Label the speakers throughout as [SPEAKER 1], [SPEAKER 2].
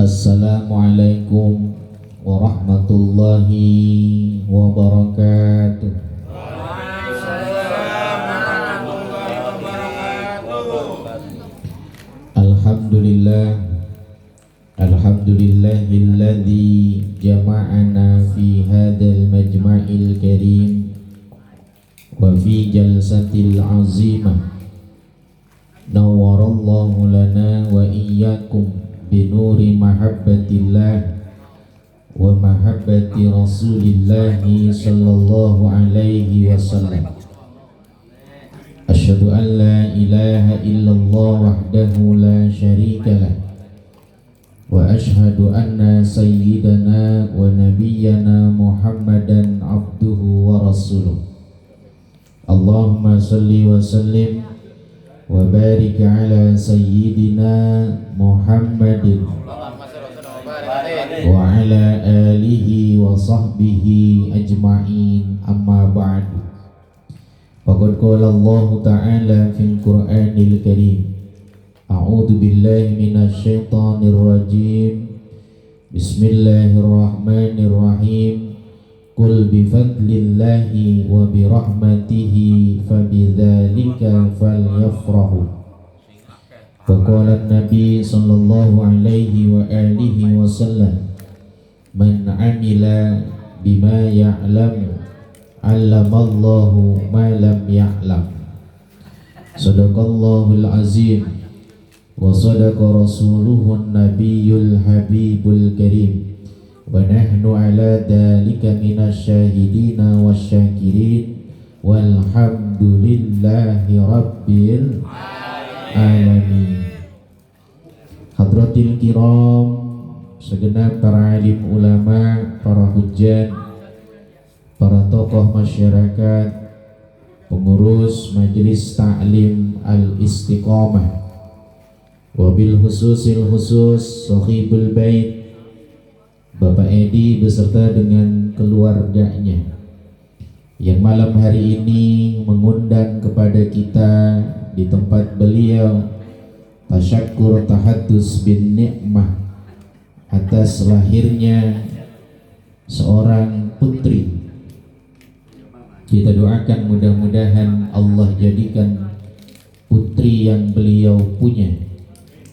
[SPEAKER 1] Assalamualaikum warahmatullahi wabarakatuh. Alhamdulillahilladzi jama'ana fi hadzal majma'il karim wa fi jalsatil azimah. Nawwarallahu lana wa iyyakum binuri mahabbatillah wa mahabbati rasulillahi sallallahu alaihi wasallam. Asyhadu an la ilaha illallah wahdahu la syarika lah wa asyhadu anna sayyidana wa nabiyyana Muhammadan abduhu wa rasuluh. Allahumma salli wa sallim wa barik ala sayyidina Muhammadin wa ala alihi wa sahbihi ajma'in, amma ba'du. Faqad qala Allah ta'ala fil Qur'anil Karim, a'udzu billahi minasy syaithanir rajim. Bismillahirrahmanirrahim. Qul bi fadlillahi wa bi rahmatihi fabidzalika falyafrahu. Wa qala an-nabi sallallahu alaihi wa alihi wasallam, man 'amila bima ya'lamu 'allamallahu ma lam ya'lam. Shadaqallahul azim wa sadaqa rasuluhun nabiyyul habibul karim. Wa nahnu ala dhalika minasyahidina wasyakirin walhamdulillahi rabbil alamin. Hadratil kiram, segenap para alim ulama, para hujan, para tokoh masyarakat, pengurus majelis ta'lim al-istiqamah, wabil khususil khusus sahibul bait Bapak Edi beserta dengan keluarganya yang malam hari ini mengundang kepada kita di tempat beliau tasyakkur tahaddus bin nikmah atas lahirnya seorang putri. Kita doakan mudah-mudahan Allah jadikan putri yang beliau punya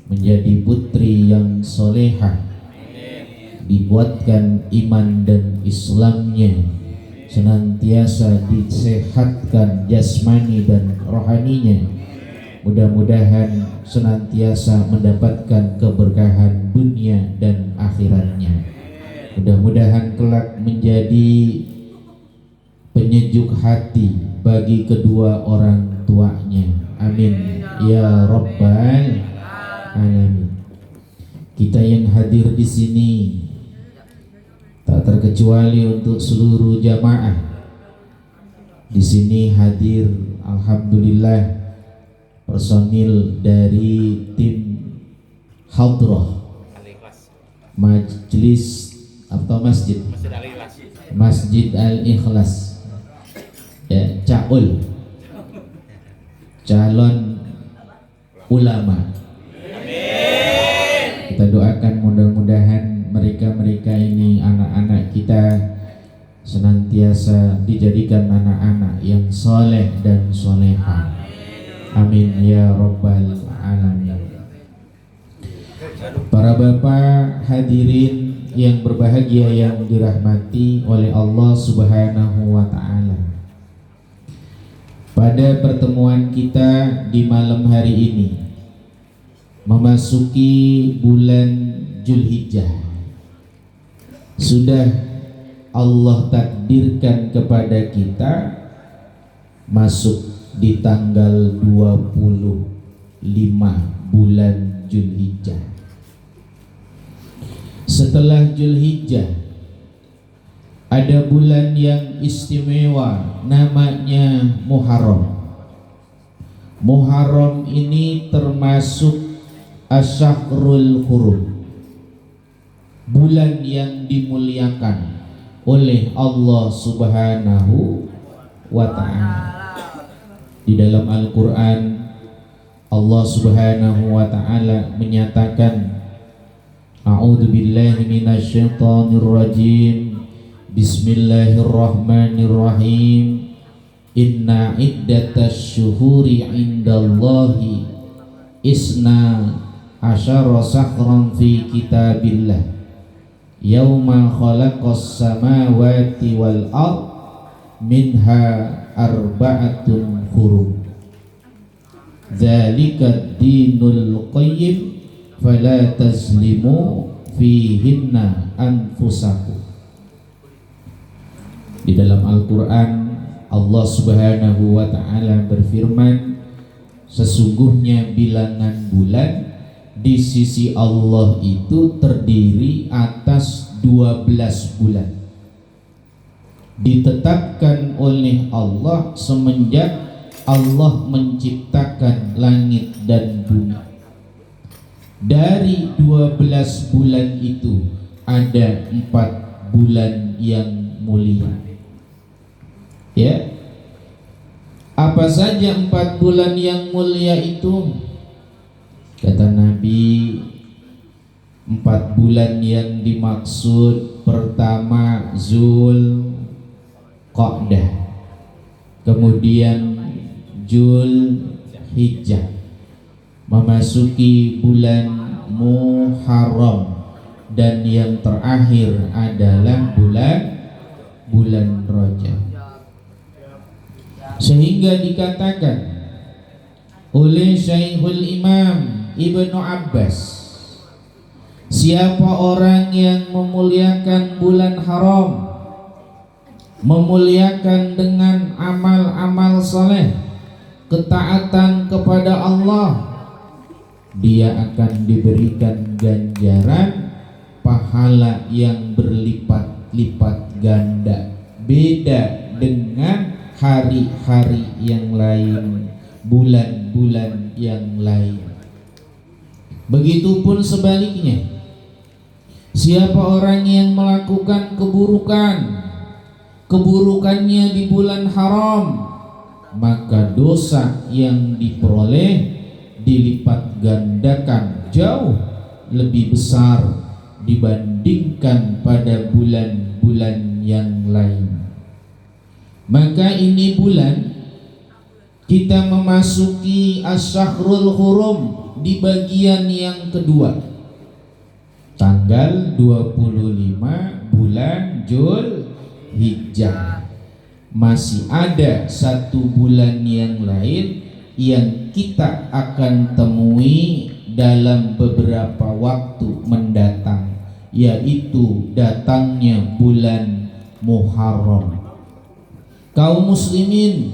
[SPEAKER 1] menjadi putri yang solehah, dibuatkan iman dan Islamnya, senantiasa disehatkan jasmani dan rohaninya, mudah-mudahan senantiasa mendapatkan keberkahan dunia dan akhiratnya, mudah-mudahan kelak menjadi penyejuk hati bagi kedua orang tuanya, amin ya rabbal alamin. Kita yang hadir di sini tak terkecuali untuk seluruh jamaah di sini hadir, alhamdulillah, personil dari tim hadrah majlis atau Masjid Al-Ikhlas ya, Caul, calon ulama. Kita doakan mudah-mudahan mereka ini, anak-anak kita, senantiasa dijadikan anak-anak yang soleh dan solehah, amin ya rabbal alamin. Para bapak hadirin yang berbahagia yang dirahmati oleh Allah subhanahu wa ta'ala, pada pertemuan kita di malam hari ini memasuki bulan Zulhijjah, sudah Allah takdirkan kepada kita masuk di tanggal 25 bulan Zulhijjah. Setelah Zulhijjah ada bulan yang istimewa, namanya Muharram. Muharram ini termasuk Asyahrul Hurum, bulan yang dimuliakan oleh Allah subhanahu wa ta'ala. Di dalam Al-Quran Allah subhanahu wa ta'ala menyatakan, A'udzu billahi minasyaitonir rajim. Bismillahirrahmanirrahim. Inna iddatasy syuhuri 'indallahi isna asyara sahran fi kitabillah yauma khalaqas samawati wal ard minha arba'atun hurum. Dzalika dinul qayyim fala tazlimu fihinna anfusakum. Di dalam Al-Quran Allah Subhanahu wa ta'ala berfirman, sesungguhnya bilangan bulan di sisi Allah itu terdiri atas 12 bulan, ditetapkan oleh Allah semenjak Allah menciptakan langit dan bumi. Dari 12 bulan itu ada 4 bulan yang mulia. Ya, apa saja 4 bulan yang mulia itu? Kata Nabi, 4 bulan yang dimaksud pertama Zul Qa'dah, kemudian Jul Hijjah, memasuki bulan Muharram, dan yang terakhir adalah bulan Rajab. Sehingga dikatakan oleh Syekhul Imam Ibnu Abbas, siapa orang yang memuliakan bulan haram, memuliakan dengan amal-amal soleh, ketaatan kepada Allah, dia akan diberikan ganjaran pahala yang berlipat-lipat ganda, beda dengan hari-hari yang lain, bulan-bulan yang lain. Begitupun sebaliknya, siapa orang yang melakukan keburukannya di bulan haram, maka dosa yang diperoleh dilipat gandakan jauh lebih besar dibandingkan pada bulan-bulan yang lain. Maka ini bulan kita memasuki Asy-Syahrul Hurum di bagian yang kedua, tanggal 25 bulan Jul Hijjah. Masih ada 1 bulan yang lain yang kita akan temui dalam beberapa waktu mendatang, yaitu datangnya bulan Muharram. Kaum muslimin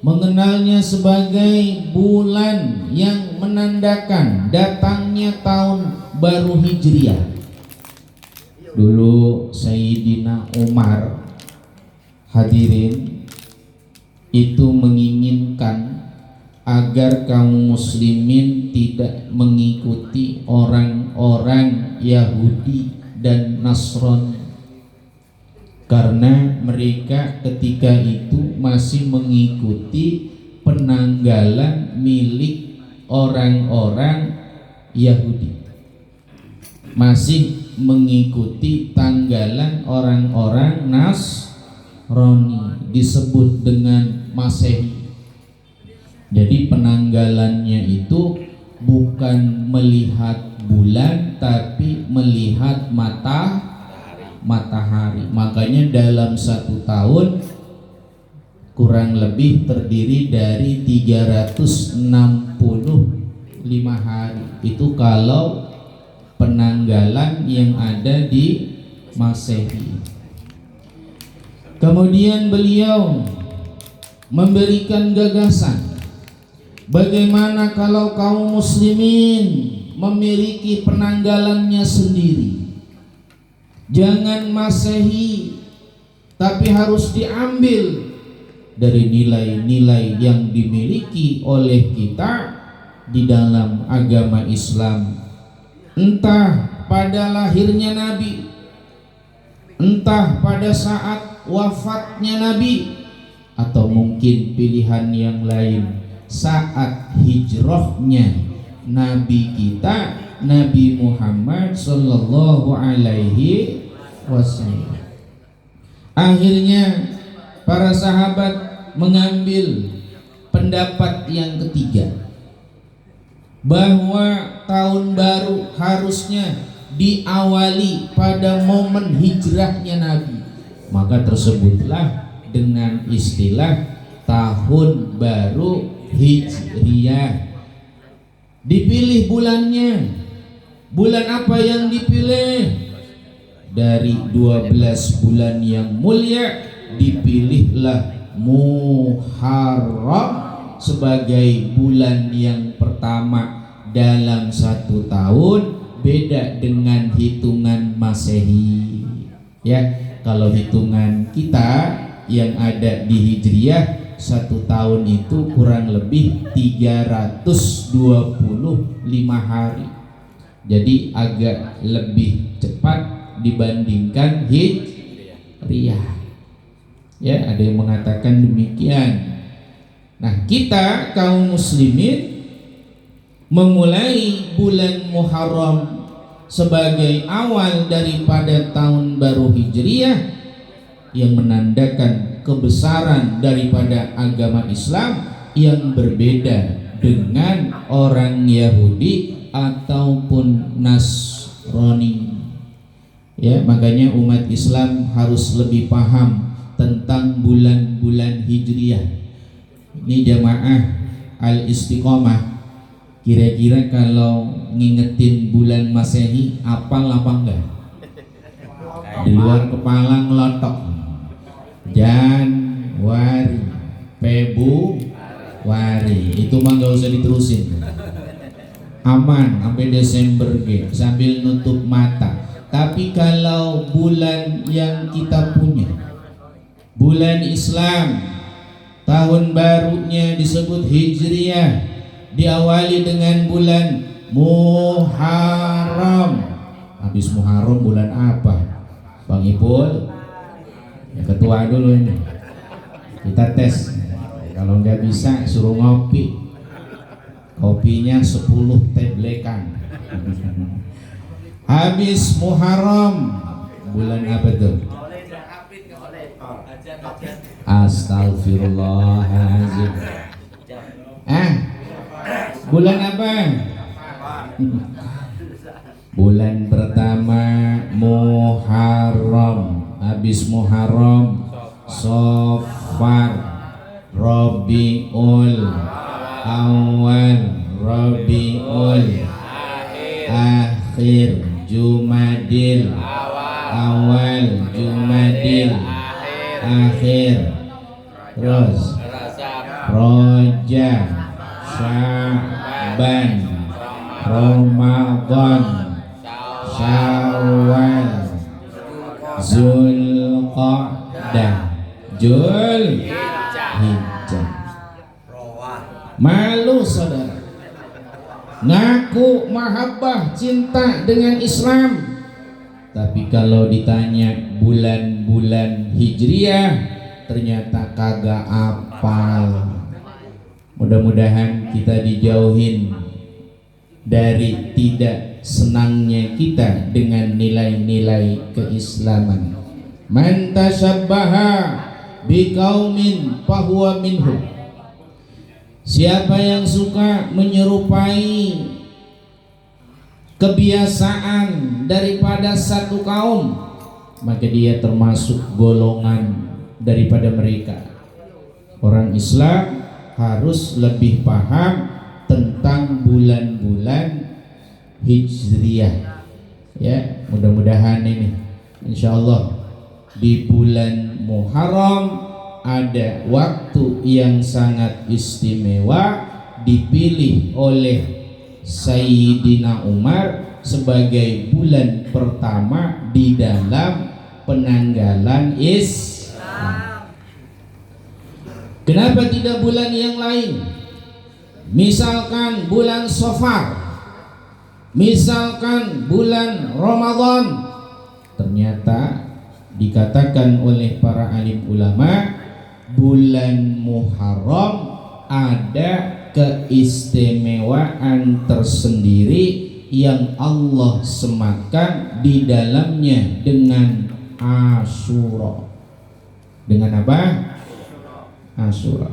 [SPEAKER 1] mengenalnya sebagai bulan yang menandakan datangnya tahun baru Hijriah. Dulu Sayyidina Umar, hadirin, itu menginginkan agar kaum muslimin tidak mengikuti orang-orang Yahudi dan Nasrani, karena mereka ketika itu masih mengikuti penanggalan milik orang-orang Yahudi, masih mengikuti tanggalan orang-orang Nasrani, disebut dengan Masehi. Jadi penanggalannya itu bukan melihat bulan tapi melihat matahari. Makanya dalam 1 tahun kurang lebih terdiri dari 365 hari. Itu kalau penanggalan yang ada di Masehi. Kemudian beliau memberikan gagasan, bagaimana kalau kaum muslimin memiliki penanggalannya sendiri? Jangan Masehi, tapi harus diambil dari nilai-nilai yang dimiliki oleh kita di dalam agama Islam. Entah pada lahirnya Nabi, entah pada saat wafatnya Nabi, atau mungkin pilihan yang lain saat hijrahnya Nabi kita Nabi Muhammad sallallahu alaihi wasallam. Akhirnya para sahabat mengambil pendapat yang ketiga, bahwa tahun baru harusnya diawali pada momen hijrahnya Nabi. Maka tersebutlah dengan istilah tahun baru Hijriyah. Dipilih bulannya. Bulan apa yang dipilih? Dari 12 bulan yang mulia dipilihlah Muharram sebagai bulan yang pertama dalam satu tahun, beda dengan hitungan Masehi. Ya, kalau hitungan kita yang ada di Hijriyah, satu tahun itu kurang lebih 325 hari. Jadi agak lebih cepat dibandingkan Hijriyah. Ya, ada yang mengatakan demikian. Nah, kita kaum muslimin memulai bulan Muharram sebagai awal daripada tahun baru Hijriyah yang menandakan kebesaran daripada agama Islam yang berbeda dengan orang Yahudi ataupun Nasrani. Ya, makanya umat Islam harus lebih paham tentang bulan-bulan Hijriyah. Ini jamaah Al-Istiqomah, kira-kira kalau ngingetin bulan Masehi apal apa enggak? Di luar kepala ngelotok. Januari, Februari, itu mah nggak usah diterusin, aman sampai Desember sambil nutup mata. Tapi kalau bulan yang kita punya, bulan Islam, tahun barunya disebut Hijriyah, diawali dengan bulan Muharram. Habis Muharram bulan apa, Bang Ipul? Ya, ketua dulu ini, kita tes. Kalau nggak bisa suruh ngopi, kopinya 10 teblekan. Habis Muharram bulan apa tuh? Astagfirullahaladzim. Bulan apa? Bulan pertama Muharram. Habis Muharram Safar, Rabiul Awal, Rabiul Akhir, Jumadil Awal, Jumadil Akhir, terus Rajab, Sya'ban, Ramadan, Syawal, Zulqa'dah, Zulhijjah. Malu saudara ngaku mahabbah cinta dengan Islam, tapi kalau ditanya bulan-bulan Hijriyah ternyata kagak apal. Mudah-mudahan kita dijauhin dari tidak senangnya kita dengan nilai-nilai keislaman. Man tashabbaha biqaumin fahuwa minhum. Siapa yang suka menyerupai kebiasaan daripada satu kaum, maka dia termasuk golongan daripada mereka. Orang Islam harus lebih paham tentang bulan-bulan Hijriyah. Ya, mudah-mudahan ini insyaallah di bulan Muharram ada waktu yang sangat istimewa dipilih oleh Sayyidina Umar sebagai bulan pertama di dalam penanggalan Islam. Kenapa tidak bulan yang lain? Misalkan bulan Safar, misalkan bulan Ramadan. Ternyata dikatakan oleh para alim ulama, bulan Muharram ada keistimewaan tersendiri yang Allah semakan di dalamnya dengan Asyura. Dengan apa? Asyura.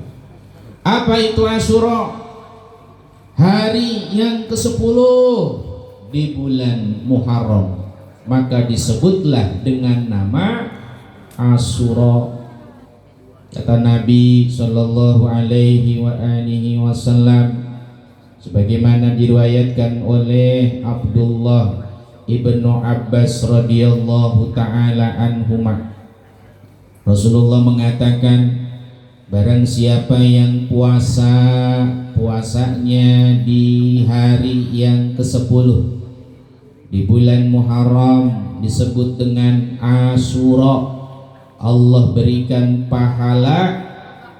[SPEAKER 1] Apa itu Asyura? Hari yang ke-10 di bulan Muharram, maka disebutlah dengan nama Asyura. Kata Nabi sallallahu alaihi wasallam, sebagaimana diriwayatkan oleh Abdullah ibnu Abbas radhiyallahu taala anhuma, Rasulullah mengatakan, barang siapa yang puasanya di hari yang ke-10 di bulan Muharram disebut dengan Asyura, Allah berikan pahala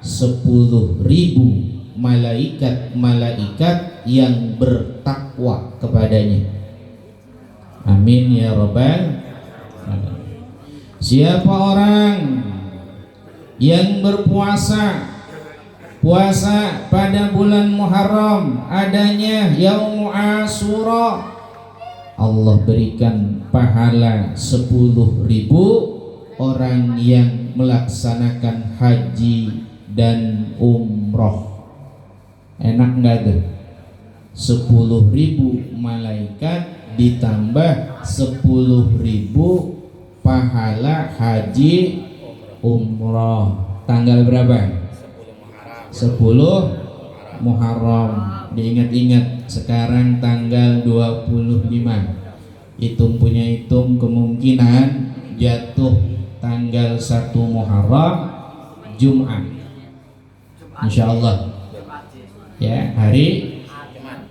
[SPEAKER 1] 10.000 malaikat-malaikat yang bertakwa kepadanya. Amin ya rabbal alamin. Siapa orang yang berpuasa pada bulan Muharram adanya Yaum Asyura, Allah berikan pahala 10.000 orang yang melaksanakan haji dan umroh. Enak nggak tuh? 10.000 malaikat ditambah 10.000 pahala haji umroh. Tanggal berapa? 10 Muharram. Diingat-ingat, sekarang tanggal 25. Hitung kemungkinan jatuh tanggal 1 Muharram Jumat, insyaallah ya, hari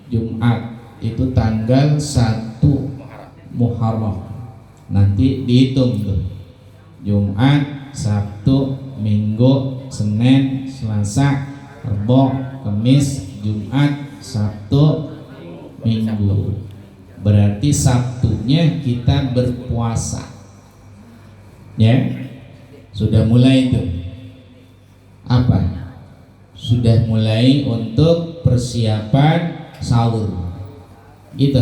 [SPEAKER 1] Jumat itu tanggal 1 Muharram. Nanti dihitung tuh, Jumat, Sabtu, Minggu, Senin, Selasa, Rabu, Kamis, Jumat, Sabtu, Minggu. Berarti Sabtunya kita berpuasa. Ya, sudah mulai itu apa? Sudah mulai untuk persiapan sahur. Gitu.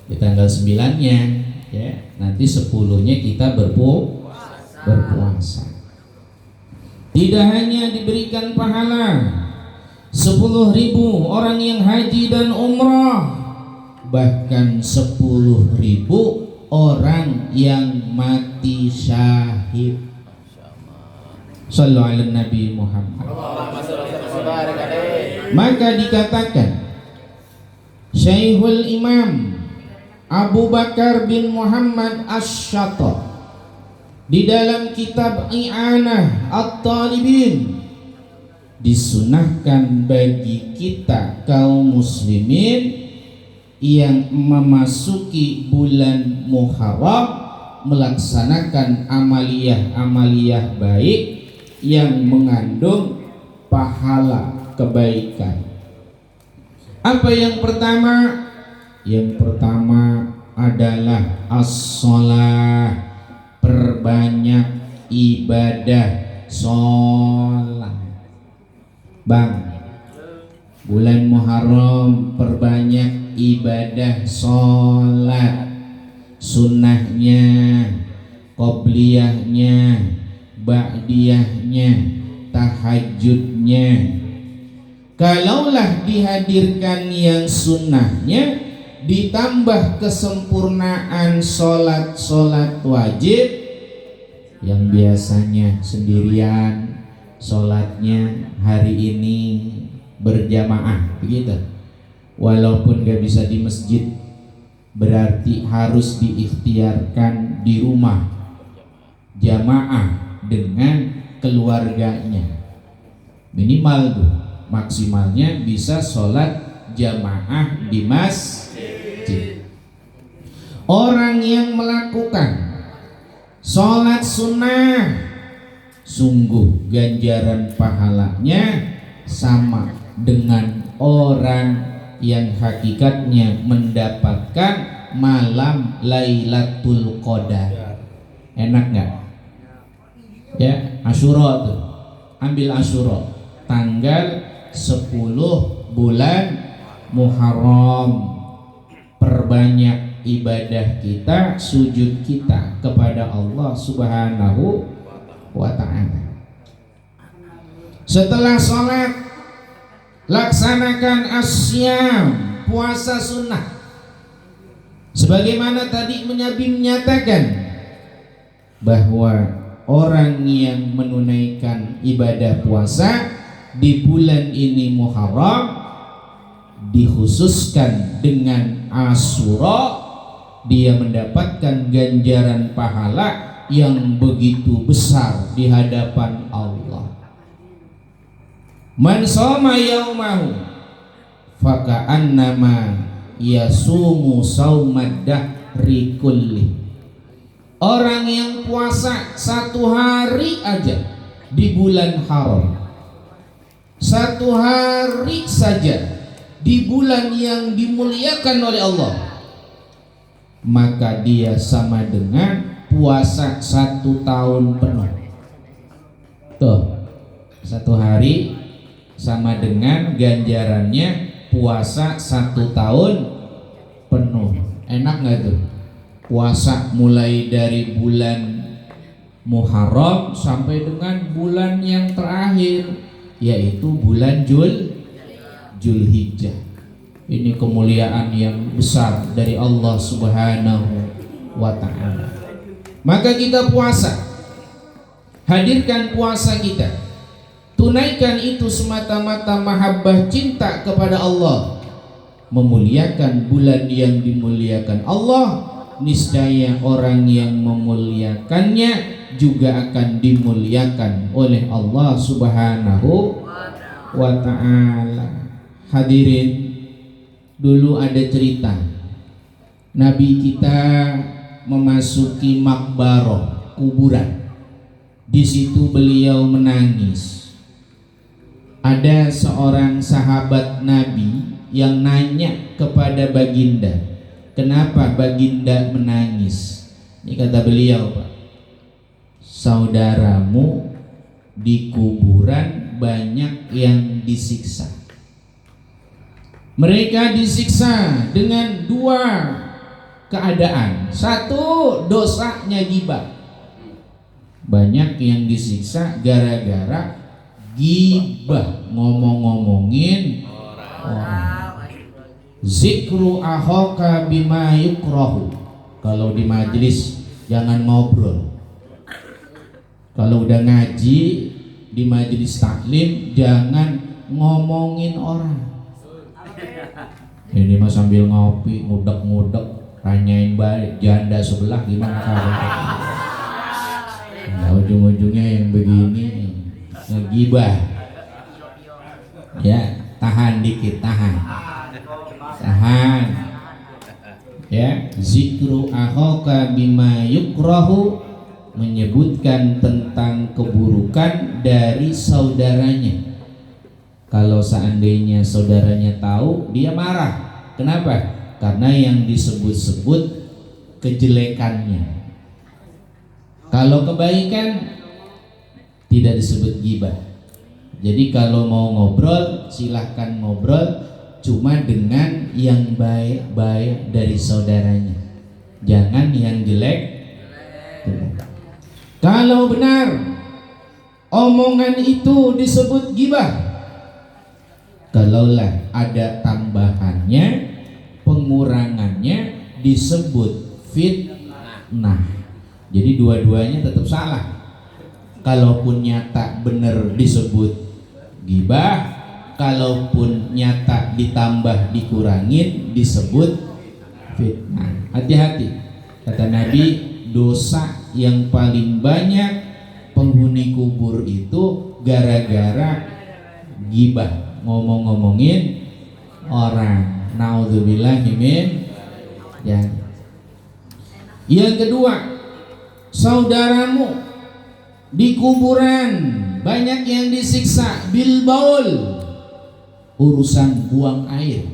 [SPEAKER 1] Di tanggal 9-nya ya, nanti 10-nya kita berpuasa. Tidak hanya diberikan pahala 10.000 orang yang haji dan umrah, bahkan 10.000 orang yang mati syahid. Sallu ala Nabi Muhammad. Maka dikatakan Syekhul Imam Abu Bakar bin Muhammad Asy-Syatta di dalam kitab I'anah At-Talibin, disunahkan bagi kita kaum muslimin yang memasuki bulan Muharram melaksanakan amaliyah baik yang mengandung pahala kebaikan. Apa yang pertama? Yang pertama adalah as-shalah, perbanyak ibadah sholat. Bang, bulan Muharram perbanyak ibadah sholat, sunnahnya, qobliyahnya, ba'diyahnya, tahajudnya. Kalaulah dihadirkan yang sunnahnya ditambah kesempurnaan sholat wajib yang biasanya sendirian, sholatnya hari ini berjamaah, begitu. Walaupun gak bisa di masjid, berarti harus diikhtiarkan di rumah, jamaah dengan keluarganya. Minimal tuh, maksimalnya bisa sholat jamaah di masjid. Orang yang melakukan sholat sunnah, sungguh ganjaran pahalanya sama dengan orang yang hakikatnya mendapatkan malam Lailatul Qadar. Enak nggak? Ya, Asyura tuh, ambil Asyura tanggal 10 bulan Muharram, perbanyak ibadah kita, sujud kita kepada Allah Subhanahu wa ta'ala. Setelah sholat, laksanakan asyam, puasa sunnah. Sebagaimana tadi Nabi menyatakan bahwa orang yang menunaikan ibadah puasa di bulan ini Muharram, dikhususkan dengan Asyura, dia mendapatkan ganjaran pahala yang begitu besar di hadapan Allah. Man shoma yaumahu faka'annama yasumu saumad dahri kulli. Orang yang puasa satu hari aja di bulan haram, satu hari saja di bulan yang dimuliakan oleh Allah, maka dia sama dengan puasa 1 tahun penuh. Tuh, 1 hari sama dengan ganjarannya puasa 1 tahun penuh. Enak nggak tuh? Puasa mulai dari bulan Muharram sampai dengan bulan yang terakhir, yaitu bulan Zulhijjah. Ini kemuliaan yang besar dari Allah Subhanahu wa ta'ala. Maka kita puasa, hadirkan puasa kita, tunaikan itu semata-mata mahabbah cinta kepada Allah, memuliakan bulan yang dimuliakan Allah. Niscaya orang yang memuliakannya juga akan dimuliakan oleh Allah Subhanahu wa ta'ala. Hadirin, dulu ada cerita Nabi kita memasuki makbarah, kuburan. Di situ beliau menangis. Ada seorang sahabat Nabi yang nanya kepada baginda, kenapa baginda menangis? Ini kata beliau, Pak, saudaramu di kuburan banyak yang disiksa. Mereka disiksa dengan 2 keadaan. 1, dosanya ghibah. Banyak yang disiksa gara-gara ghibah, ngomong-ngomongin orang. Zikru ahoka bima yukrahu. Kalau di majelis jangan ngobrol. Kalau udah ngaji di majelis taklim jangan ngomongin orang. Ini mah sambil ngopi, ngudek-ngudek, tanyain balik janda sebelah gimana kabarnya. Nah, ujung-ujungnya yang begini ngegibah. Ya, tahan dikit, tahan. Ya, zikru akhoka bima yukrahu, menyebutkan tentang keburukan dari saudaranya. Kalau seandainya saudaranya tahu, dia marah. Kenapa? Karena yang disebut-sebut kejelekannya. Kalau kebaikan tidak disebut ghibah. Jadi kalau mau ngobrol, silahkan ngobrol, cuma dengan yang baik-baik dari saudaranya, jangan yang jelek. Kalau benar omongan itu disebut ghibah, kalaulah ada tambahannya, pengurangannya disebut fitnah. Jadi dua-duanya tetap salah. Kalaupun nyata benar disebut ghibah, kalaupun nyata ditambah dikurangin disebut fitnah. Hati-hati, kata Nabi, dosa yang paling banyak penghuni kubur itu gara-gara ghibah, ngomong-ngomongin orang. Naudzubillahi min ya. Yang kedua, saudaramu di kuburan banyak yang disiksa bil baul, urusan buang air.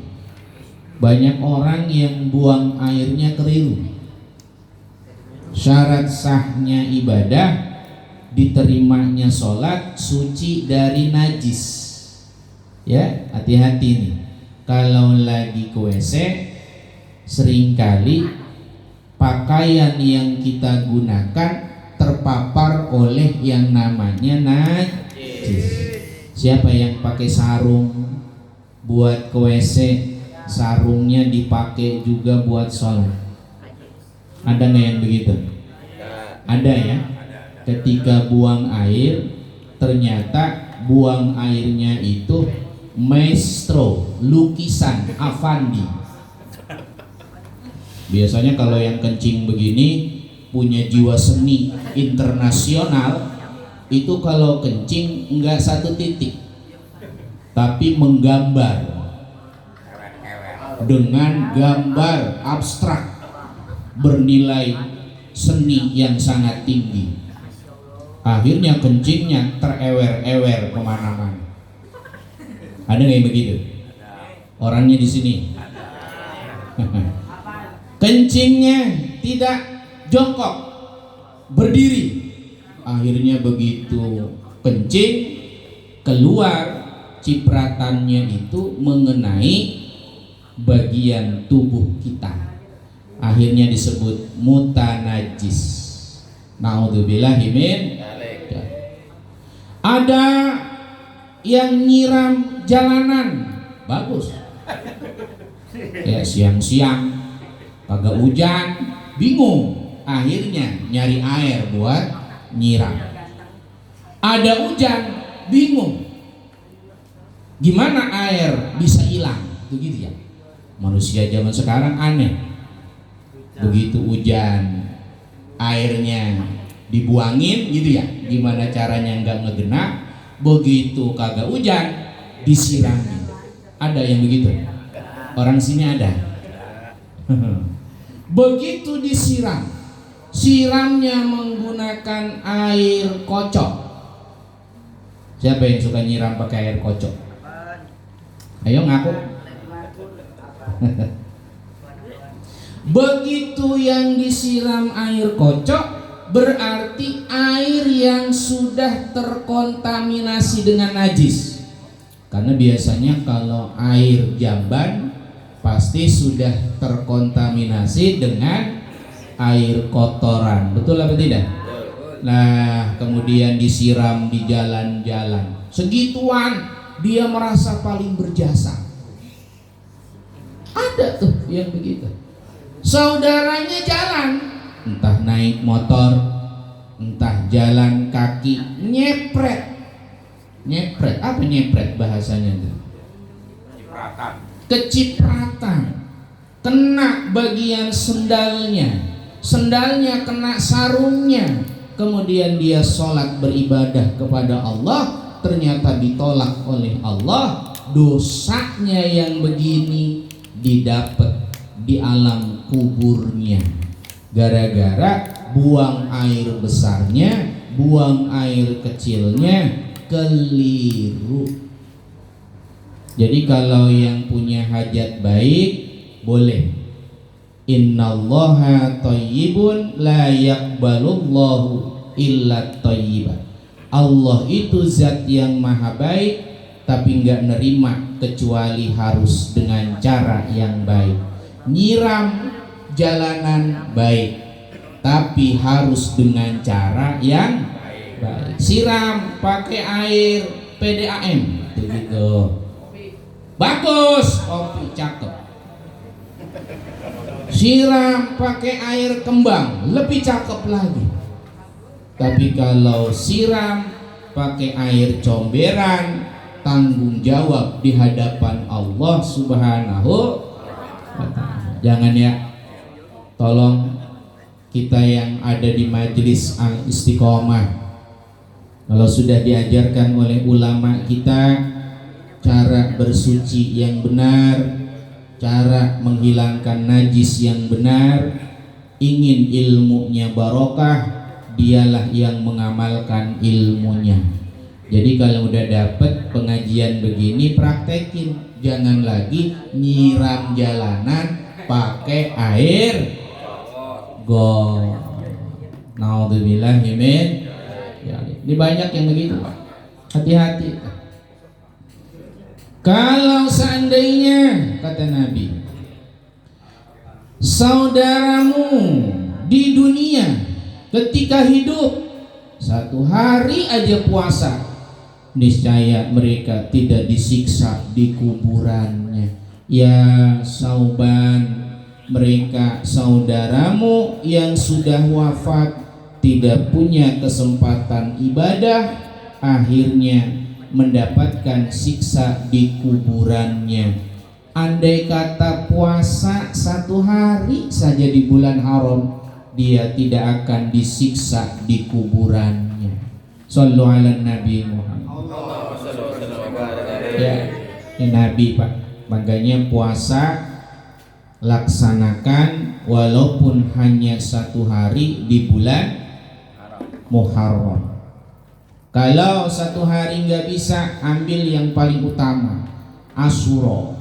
[SPEAKER 1] Banyak orang yang buang airnya keliru. Syarat sahnya ibadah, diterimanya sholat, suci dari najis. Ya, hati-hati nih. Kalau lagi ke WC seringkali pakaian yang kita gunakan terpapar oleh yang namanya najis. Siapa yang pakai sarung buat ke WC, sarungnya dipakai juga buat sholat? Ada nggak yang begitu? Ada ya. Ketika buang air, ternyata buang airnya itu maestro, lukisan Avandi. Biasanya kalau yang kencing begini punya jiwa seni internasional, itu kalau kencing enggak satu titik, tapi menggambar dengan gambar abstrak bernilai seni yang sangat tinggi. Akhirnya kencingnya terewer-ewer kemana-mana. Ada nggak yang begitu? Orangnya di sini. Kencingnya tidak jongkok, berdiri. Akhirnya begitu kencing, keluar cipratannya itu mengenai bagian tubuh kita. Akhirnya disebut mutanajis. Naudzubillahi min. Ada yang nyiram jalanan, bagus. Ya siang-siang kagak hujan, bingung, akhirnya nyari air buat nyiram. Ada hujan, bingung, gimana air bisa hilang? Begitu ya. Manusia zaman sekarang aneh. Begitu hujan, airnya dibuangin gitu ya, gimana caranya nggak ngegenap. Begitu kagak hujan, disiramin. Ada yang begitu? Orang sini ada. Begitu disiram, siramnya menggunakan air kocok. Siapa yang suka nyiram pakai air kocok? Ayo ngaku. Begitu yang disiram air kocok, berarti air yang sudah terkontaminasi dengan najis. Karena biasanya kalau air jamban pasti sudah terkontaminasi dengan air kotoran. Betul apa tidak? Nah, kemudian disiram di jalan-jalan. Segituan dia merasa paling berjasa. Ada tuh yang begitu. Saudaranya jalan, entah naik motor, entah jalan kaki, nyepret. Nyepret, apa nyepret bahasanya itu? Kecipratan. Kena bagian sendalnya, sendalnya kena sarungnya. Kemudian dia sholat beribadah kepada Allah, ternyata ditolak oleh Allah. Dosanya yang begini didapat di alam kuburnya, gara-gara buang air besarnya, buang air kecilnya keliru. Jadi kalau yang punya hajat baik boleh. Innallaha thayyibun la yaqbalullahu illa thayyiban. Allah itu zat yang maha baik, tapi nggak nerima kecuali harus dengan cara yang baik. Nyiram jalanan baik, tapi harus dengan cara yang baik. Siram pakai air PDAM, begitu. Bagus, kopi cakep. Siram pakai air kembang, lebih cakep lagi. Tapi kalau siram pakai air comberan, tanggung jawab di hadapan Allah Subhanahu wa ta'ala. Jangan ya, tolong kita yang ada di majelis Al-Istiqomah, kalau sudah diajarkan oleh ulama kita cara bersuci yang benar, cara menghilangkan najis yang benar, ingin ilmunya barokah, dialah yang mengamalkan ilmunya. Jadi kalau udah dapet pengajian begini, praktekin. Jangan lagi nyiram jalanan pakai air gol. Naudzubillahi min. Ya, ini banyak yang begitu, Pak. Hati-hati. Kalau seandainya, kata Nabi, saudaramu di dunia ketika hidup satu hari aja puasa, niscaya mereka tidak disiksa di kuburannya. Ya Sauban, mereka saudaramu yang sudah wafat tidak punya kesempatan ibadah, akhirnya mendapatkan siksa di kuburannya. Andai kata puasa satu hari saja di bulan haram, dia tidak akan disiksa di kuburannya. Shallu ala Nabi Muhammad. Ya, ini Nabi Pak. Makanya puasa laksanakan walaupun hanya satu hari di bulan Muharram. Kalau satu hari nggak bisa, ambil yang paling utama, Asyura.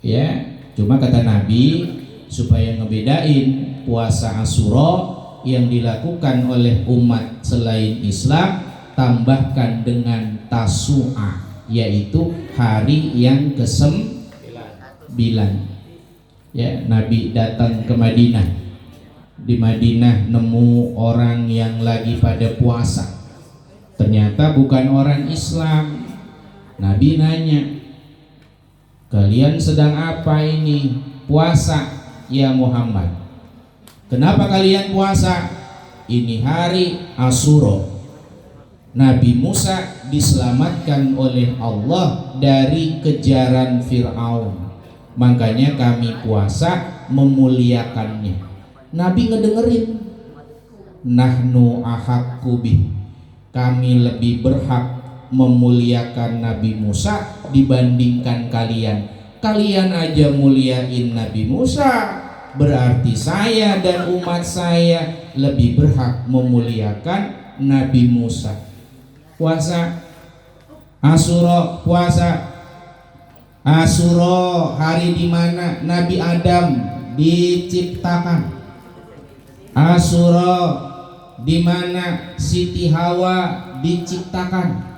[SPEAKER 1] Ya, cuma kata Nabi supaya ngebedain puasa Asyura yang dilakukan oleh umat selain Islam, tambahkan dengan Tasu'a, yaitu hari yang ke-9. Ya, Nabi datang ke Madinah. Di Madinah nemu orang yang lagi pada puasa. Ternyata bukan orang Islam. Nabi nanya, "Kalian sedang apa ini?" "Puasa ya Muhammad." "Kenapa kalian puasa?" "Ini hari Asyura. Nabi Musa diselamatkan oleh Allah dari kejaran Fir'aun, makanya kami puasa memuliakannya." Nabi ngedengerin, "Nahnu ahaqqu bih." Kami lebih berhak memuliakan Nabi Musa dibandingkan kalian. Kalian aja muliain Nabi Musa, berarti saya dan umat saya lebih berhak memuliakan Nabi Musa. Puasa Asyura, puasa Asyura hari di mana Nabi Adam diciptakan. Asyura di mana Siti Hawa diciptakan.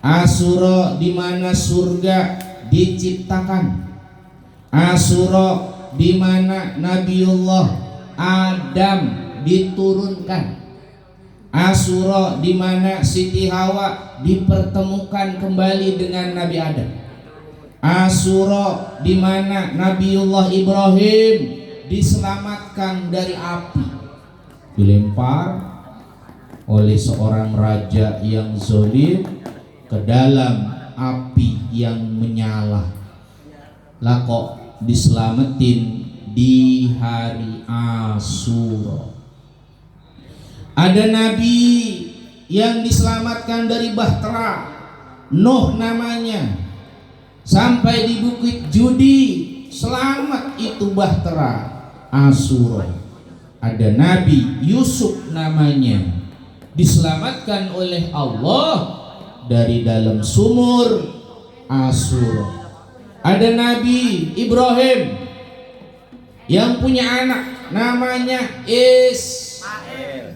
[SPEAKER 1] Asyura di mana surga diciptakan. Asyura di mana Nabiullah Adam diturunkan. Asyura di mana Siti Hawa dipertemukan kembali dengan Nabi Adam. Asyura di mana Nabiullah Ibrahim diselamatkan dari api, dilempar oleh seorang raja yang zalim ke dalam api yang menyala. Lah kok diselamatin di hari Asyura. Ada nabi yang diselamatkan dari bahtera, Nuh namanya, sampai di bukit Judi, selamat itu bahtera, Asyura. Ada Nabi Yusuf namanya, diselamatkan oleh Allah dari dalam sumur, Asyura. Ada Nabi Ibrahim yang punya anak namanya Ismail.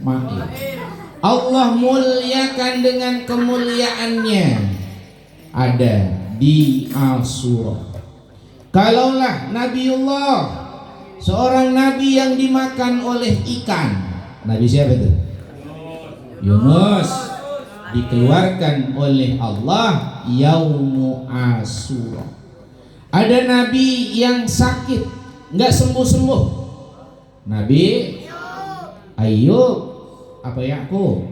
[SPEAKER 1] Allah muliakan dengan kemuliaannya, ada di Asyura. Kalaulah Nabiullah, seorang nabi yang dimakan oleh ikan, Nabi siapa itu? Yunus, dikeluarkan oleh Allah Yaumu Asyura. Ada nabi yang sakit nggak sembuh-sembuh, Nabi Ayub. Apa Yakub?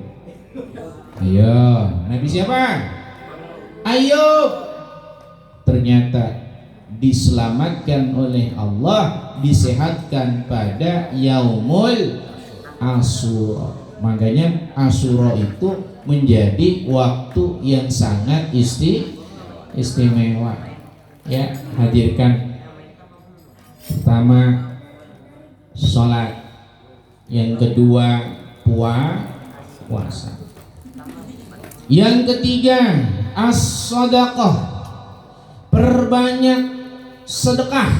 [SPEAKER 1] Ayo, Nabi siapa? Ayub. Ternyata diselamatkan oleh Allah, disehatkan pada Yaumul Asyura. Makanya Asyura itu menjadi waktu yang sangat istimewa. Ya, hadirkan pertama sholat, yang kedua puasa, yang ketiga as-sadaqah, perbanyak sedekah.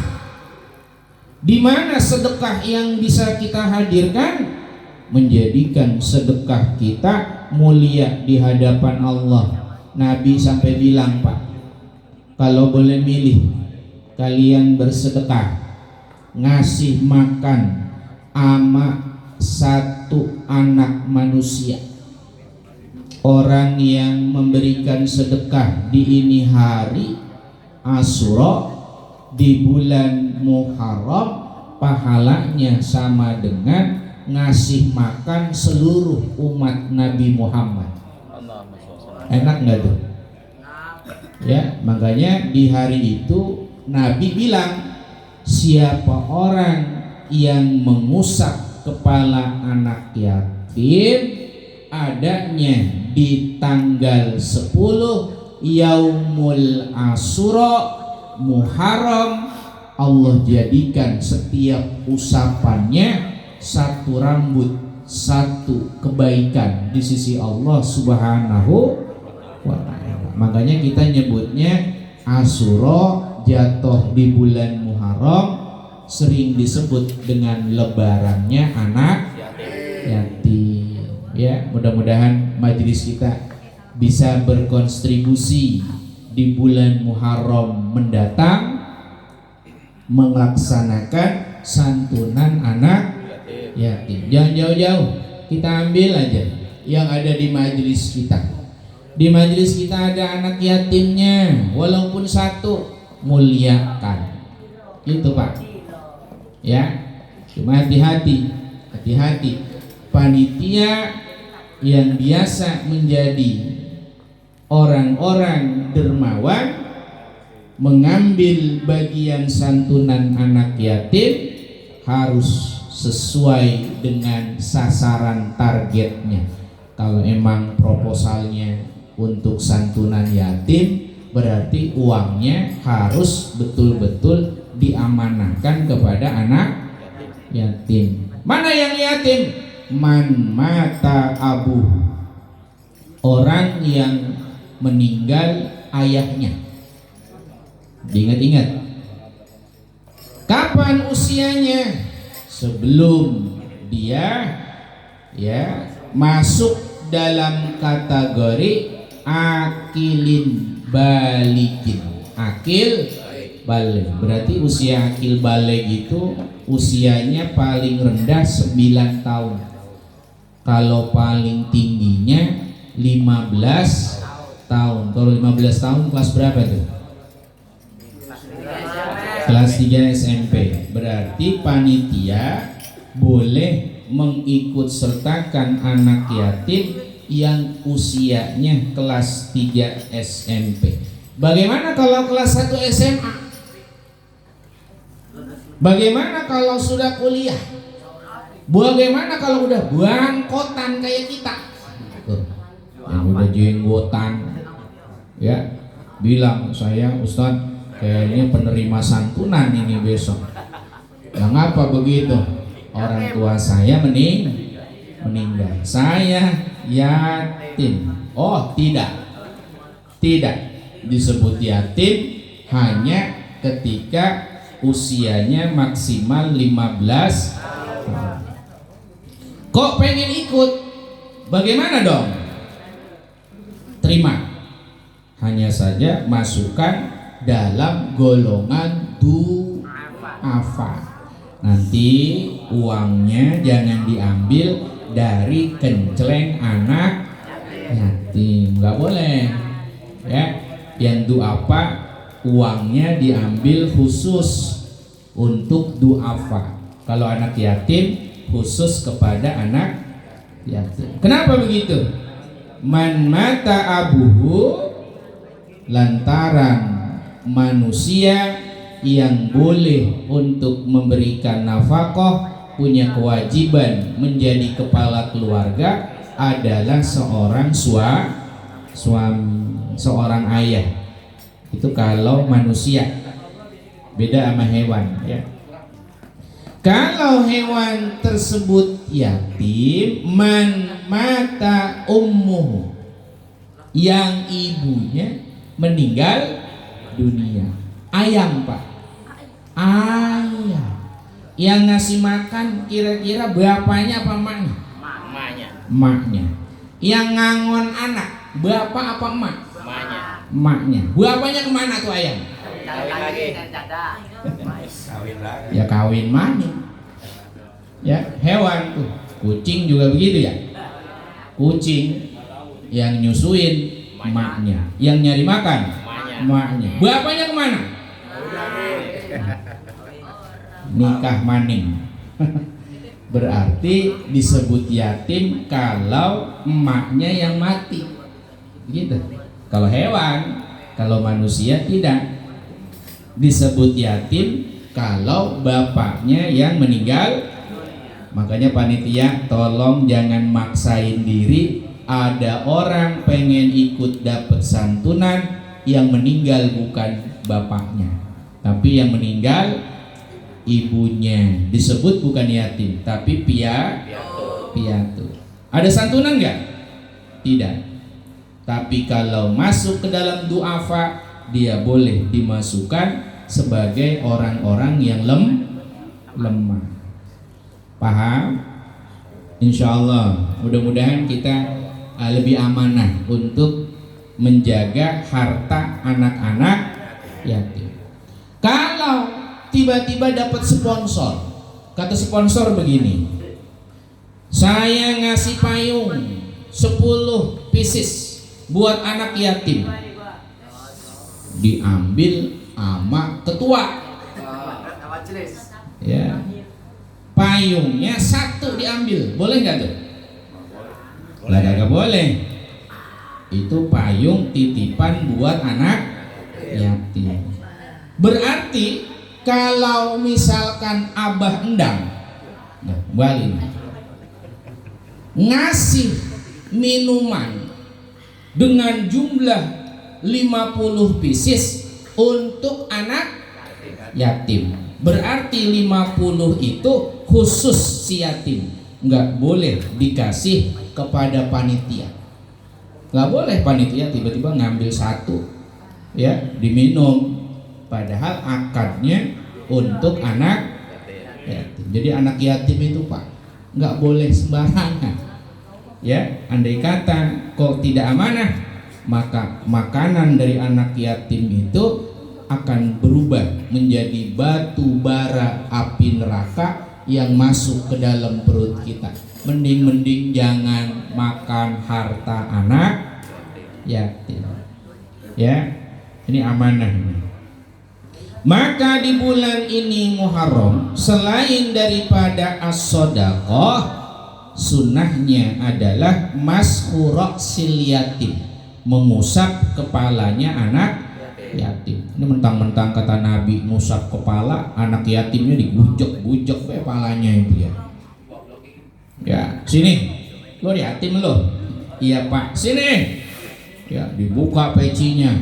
[SPEAKER 1] Di mana sedekah yang bisa kita hadirkan menjadikan sedekah kita mulia di hadapan Allah. Nabi sampai bilang, Pak, kalau boleh milih, kalian bersedekah ngasih makan ama satu anak manusia. Orang yang memberikan sedekah di ini hari Asyura di bulan Muharram, pahalanya sama dengan ngasih makan seluruh umat Nabi Muhammad. Enak nggak tuh? Ya, makanya di hari itu Nabi bilang, siapa orang yang mengusap kepala anak yatim adanya di tanggal 10 Yaumul Asyura Muharram, Allah jadikan setiap usapannya satu rambut, satu kebaikan di sisi Allah Subhanahu wa ta'ala. Makanya kita nyebutnya Asyura jatuh di bulan Muharram, sering disebut dengan lebarannya anak yatim. Ya, mudah-mudahan majelis kita bisa berkontribusi di bulan Muharram mendatang melaksanakan santunan anak yatim. Jangan jauh-jauh, kita ambil aja yang ada di majelis kita. Di majelis kita ada anak yatimnya, walaupun satu, muliakan. Gitu Pak. Ya, cuma hati-hati. Panitia yang biasa menjadi orang-orang dermawan mengambil bagian santunan anak yatim harus sesuai dengan sasaran targetnya. Kalau emang proposalnya untuk santunan yatim, berarti uangnya harus betul-betul diamanahkan kepada anak yatim. Mana yang yatim? Man mata abu, orang yang meninggal ayahnya. Diingat-ingat, kapan usianya? Sebelum dia masuk dalam kategori akilin balikin. Akil balik, berarti usia akil balik itu usianya paling rendah 9 tahun. Kalau paling tingginya 15 tahun. Kalau 15 tahun kelas berapa tuh? Kelas 3 SMP. Berarti panitia boleh mengikut sertakan anak yatim yang usianya kelas 3 SMP. Bagaimana kalau kelas 1 SMA? Bagaimana kalau sudah kuliah? Bagaimana kalau udah bangkotan kayak kita? Yang udah jenggotan, ya, bilang saya Ustadz kayaknya penerima santunan ini besok. Nah, ngapa begitu? Orang tua saya meninggal, saya yatim. Oh tidak disebut yatim hanya ketika usianya maksimal 15 tahun. Kok pengen ikut? Bagaimana dong? Terima. Hanya saja masukkan dalam golongan du'afa. Nanti uangnya jangan diambil dari kenceleng anak yatim, nggak boleh. Ya, yang du'afa uangnya diambil khusus untuk du'afa. Kalau anak yatim khusus kepada anak yatim. Kenapa begitu? Man mata abuhu, lantaran manusia yang boleh untuk memberikan nafkah, punya kewajiban menjadi kepala keluarga adalah seorang suami, seorang ayah. Itu kalau manusia, beda sama hewan, ya. Kalau hewan tersebut yatim, man mata ummuhu, yang ibunya meninggal dunia. Ayam Pak, ayam. Yang ngasih makan kira-kira bapaknya apa emaknya? Emaknya. Yang ngangon anak, bapak apa emak? Emaknya. Bapaknya kemana tuh ayam? Ya kawin maning. Ya hewan tuh, kucing juga begitu ya. Kucing yang nyusuin emaknya, yang nyari makan emaknya. Bapaknya kemana? Nikah maning. Berarti disebut yatim kalau emaknya yang mati. Gitu. Kalau hewan, kalau manusia tidak disebut yatim kalau bapaknya yang meninggal. Makanya panitia tolong jangan maksain diri. Ada orang pengen ikut dapat santunan yang meninggal bukan bapaknya, tapi yang meninggal ibunya. Disebut bukan yatim tapi piatu. Ada santunan nggak? Tidak. Tapi kalau masuk ke dalam duafa, dia boleh dimasukkan sebagai orang-orang yang lemah. Paham? Insya Allah mudah-mudahan kita lebih amanah untuk menjaga harta anak-anak yatim. Kalau tiba-tiba dapat sponsor, kata sponsor begini, saya ngasih payung 10 pieces buat anak yatim, diambil sama ketua, ya, payungnya 1 diambil, boleh nggak tuh? Lah nggak boleh. Itu payung titipan buat anak yatim. Berarti kalau misalkan abah endang, nah, balik, ngasih minuman dengan jumlah 50 pieces untuk anak yatim, berarti 50 itu khusus si yatim, nggak boleh dikasih kepada panitia. Nggak boleh panitia tiba-tiba ngambil 1 ya diminum, padahal akadnya untuk anak yatim. Jadi anak yatim itu Pak nggak boleh sembarangan ya. Andai kata kok tidak amanah, maka makanan dari anak yatim itu akan berubah menjadi batu bara api neraka yang masuk ke dalam perut kita. Mending jangan makan harta anak yatim ya, ini amanah. Maka di bulan ini Muharram, selain daripada as-shadaqah, sunnahnya adalah mashu ra'sil yatim, mengusap kepalanya anak yatim. Ini mentang-mentang kata Nabi ngusap kepala, anak yatimnya dibujek-bujek kepalanya itu ya. Ya, sini, lo yatim lo. Iya Pak, sini. Ya, dibuka pecinya.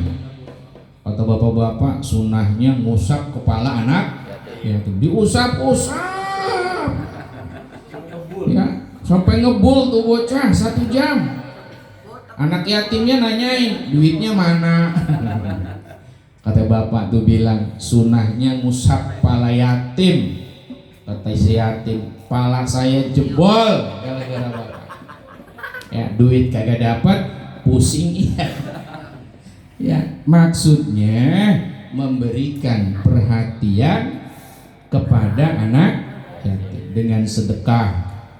[SPEAKER 1] Kata bapak-bapak, sunnahnya ngusap kepala anak yatim, diusap-usap. Ya, sampai ngebul tuh bocah 1 jam. Anak yatimnya nanyain, duitnya mana? Kata bapak tuh bilang, sunnahnya ngusap kepala yatim. Kata si yatim, kepala saya jebol gara-gara bapak. Ya, duit kagak dapat, pusing iya. Ya, maksudnya memberikan perhatian kepada anak yatim dengan sedekah,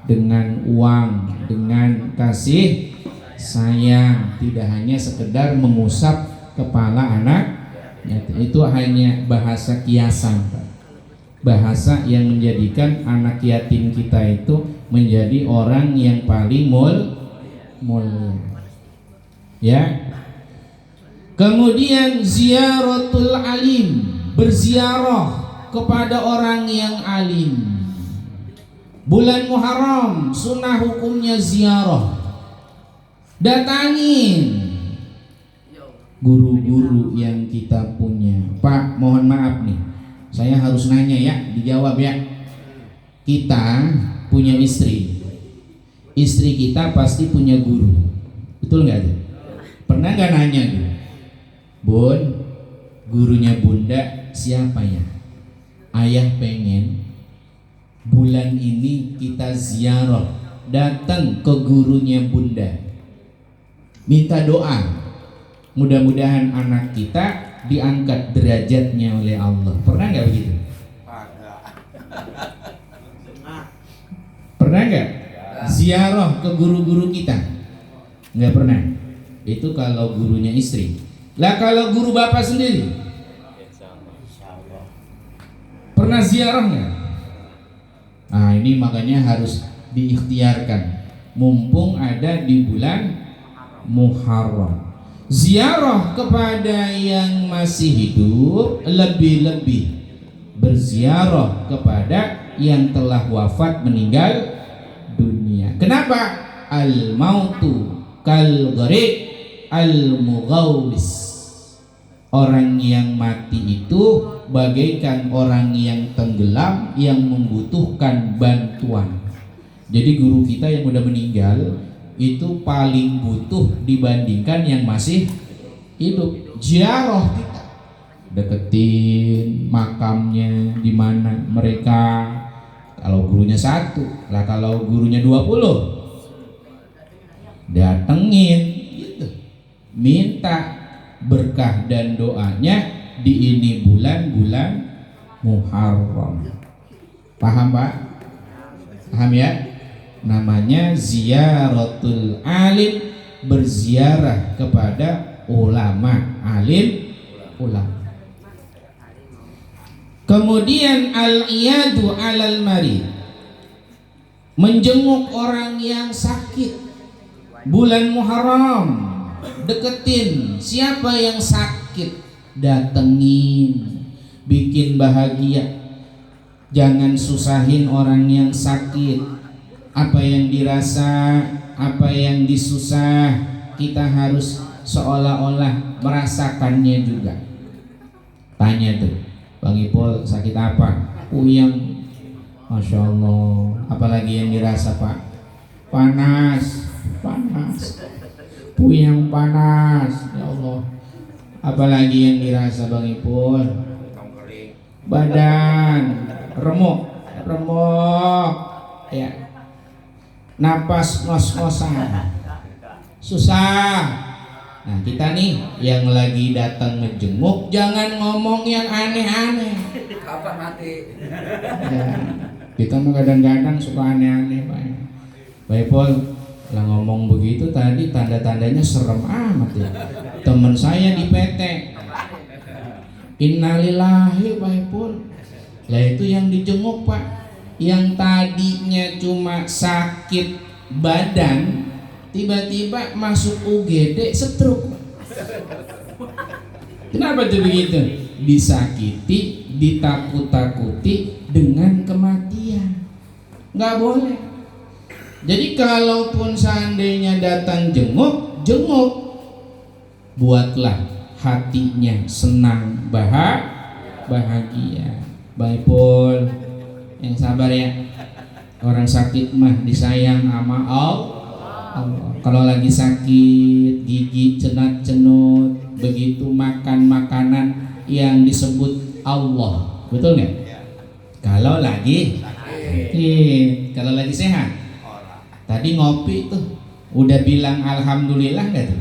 [SPEAKER 1] dengan uang, dengan kasih sayang, tidak hanya sekedar mengusap kepala anak yatim. Itu hanya bahasa kiasan, Pak. Bahasa yang menjadikan anak yatim kita itu menjadi orang yang paling mulia. Ya. Kemudian ziaratul alim, berziarah kepada orang yang alim. Bulan Muharram sunnah hukumnya ziarah. Datangin guru-guru yang kita punya. Pak, mohon maaf nih, saya harus nanya ya, dijawab ya. Kita punya istri, istri kita pasti punya guru, betul nggak tuh? Pernah nggak nanya tuh, Bun, gurunya Bunda siapa ya? Ayah pengen bulan ini kita ziarah, datang ke gurunya Bunda, minta doa, mudah-mudahan anak kita diangkat derajatnya oleh Allah. Pernah nggak begitu? Pernah nggak ziarah ke guru-guru kita? Nggak pernah. Itu kalau gurunya istri. Lah kalau guru bapak sendiri, pernah ziarah nggak? Nah ini makanya harus diikhtiarkan. Mumpung ada di bulan Muharram, ziarah kepada yang masih hidup, lebih-lebih berziarah kepada yang telah wafat meninggal dunia. Kenapa? Al mautu kal gharib al mughawis. Orang yang mati itu bagaikan orang yang tenggelam yang membutuhkan bantuan. Jadi guru kita yang udah meninggal itu paling butuh dibandingkan yang masih hidup. Ziarah kita, deketin makamnya di mana mereka. Kalau gurunya 1, lah kalau gurunya 20, datengin gitu. Minta berkah dan doanya di ini bulan-bulan Muharram. Paham Pak? Paham ya? Namanya ziyaratul alim, berziarah kepada ulama, alim ulama. Kemudian al-iyadu alal marid, menjenguk orang yang sakit. Bulan Muharram, deketin siapa yang sakit, datengin, bikin bahagia. Jangan susahin orang yang sakit. Apa yang dirasa, apa yang disusah, kita harus seolah-olah merasakannya juga. Tanya tuh, Bang Ipul sakit apa? Puyeng. Masya Allah. Apalagi yang dirasa Pak? Panas. Puyeng panas. Ya Allah. Apalagi yang dirasa Bang Ipul? Badan remuk. Ya. Napas ngos-ngosan, susah. Nah kita nih yang lagi datang ngejenguk, jangan ngomong yang aneh-aneh.
[SPEAKER 2] Kapan mati?
[SPEAKER 1] Ya, kita mah kadang-kadang suka aneh-aneh Pak. Baik Pol, lah ngomong begitu tadi tanda-tandanya serem amat ya. Temen saya di PT, innalillahi Baik Pol. Lah itu yang dijenguk Pak. Yang tadinya cuma sakit badan, tiba-tiba masuk UGD stroke. Kenapa tuh begitu? Disakiti, ditakut-takuti dengan kematian. Nggak boleh. Jadi kalaupun seandainya datang jenguk, buatlah hatinya senang, bahagia. Baik Pol, yang sabar ya. Orang sakit mah disayang sama Allah. Kalau lagi sakit, gigi cenat-cenut, begitu makan makanan yang disebut Allah, betul nggak? Kalau lagi sakit, kalau lagi sehat. Tadi ngopi tuh, udah bilang alhamdulillah nggak tuh?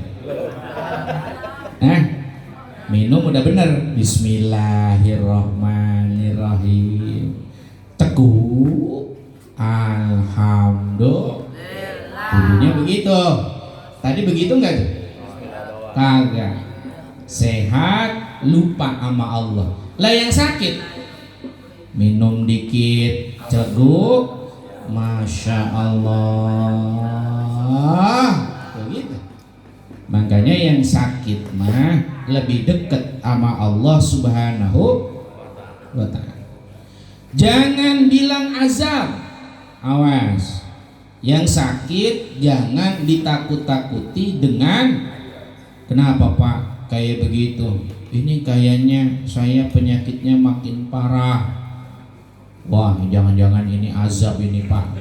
[SPEAKER 1] Minum udah bener. Bismillahirrohmanirrohim. Teguh, alhamdulillah. Bunyinya begitu. Tadi begitu nggak tuh? Kagak. Sehat, lupa sama Allah. Lah yang sakit, minum dikit, ceguk, masya Allah. Begitu. Makanya yang sakit mah lebih dekat sama Allah Subhanahu wa ta'ala. Jangan bilang azab. Awas. Yang sakit jangan ditakut-takuti dengan kenapa Pak kayak begitu? Ini kayaknya saya penyakitnya makin parah. Wah, jangan-jangan ini azab ini Pak.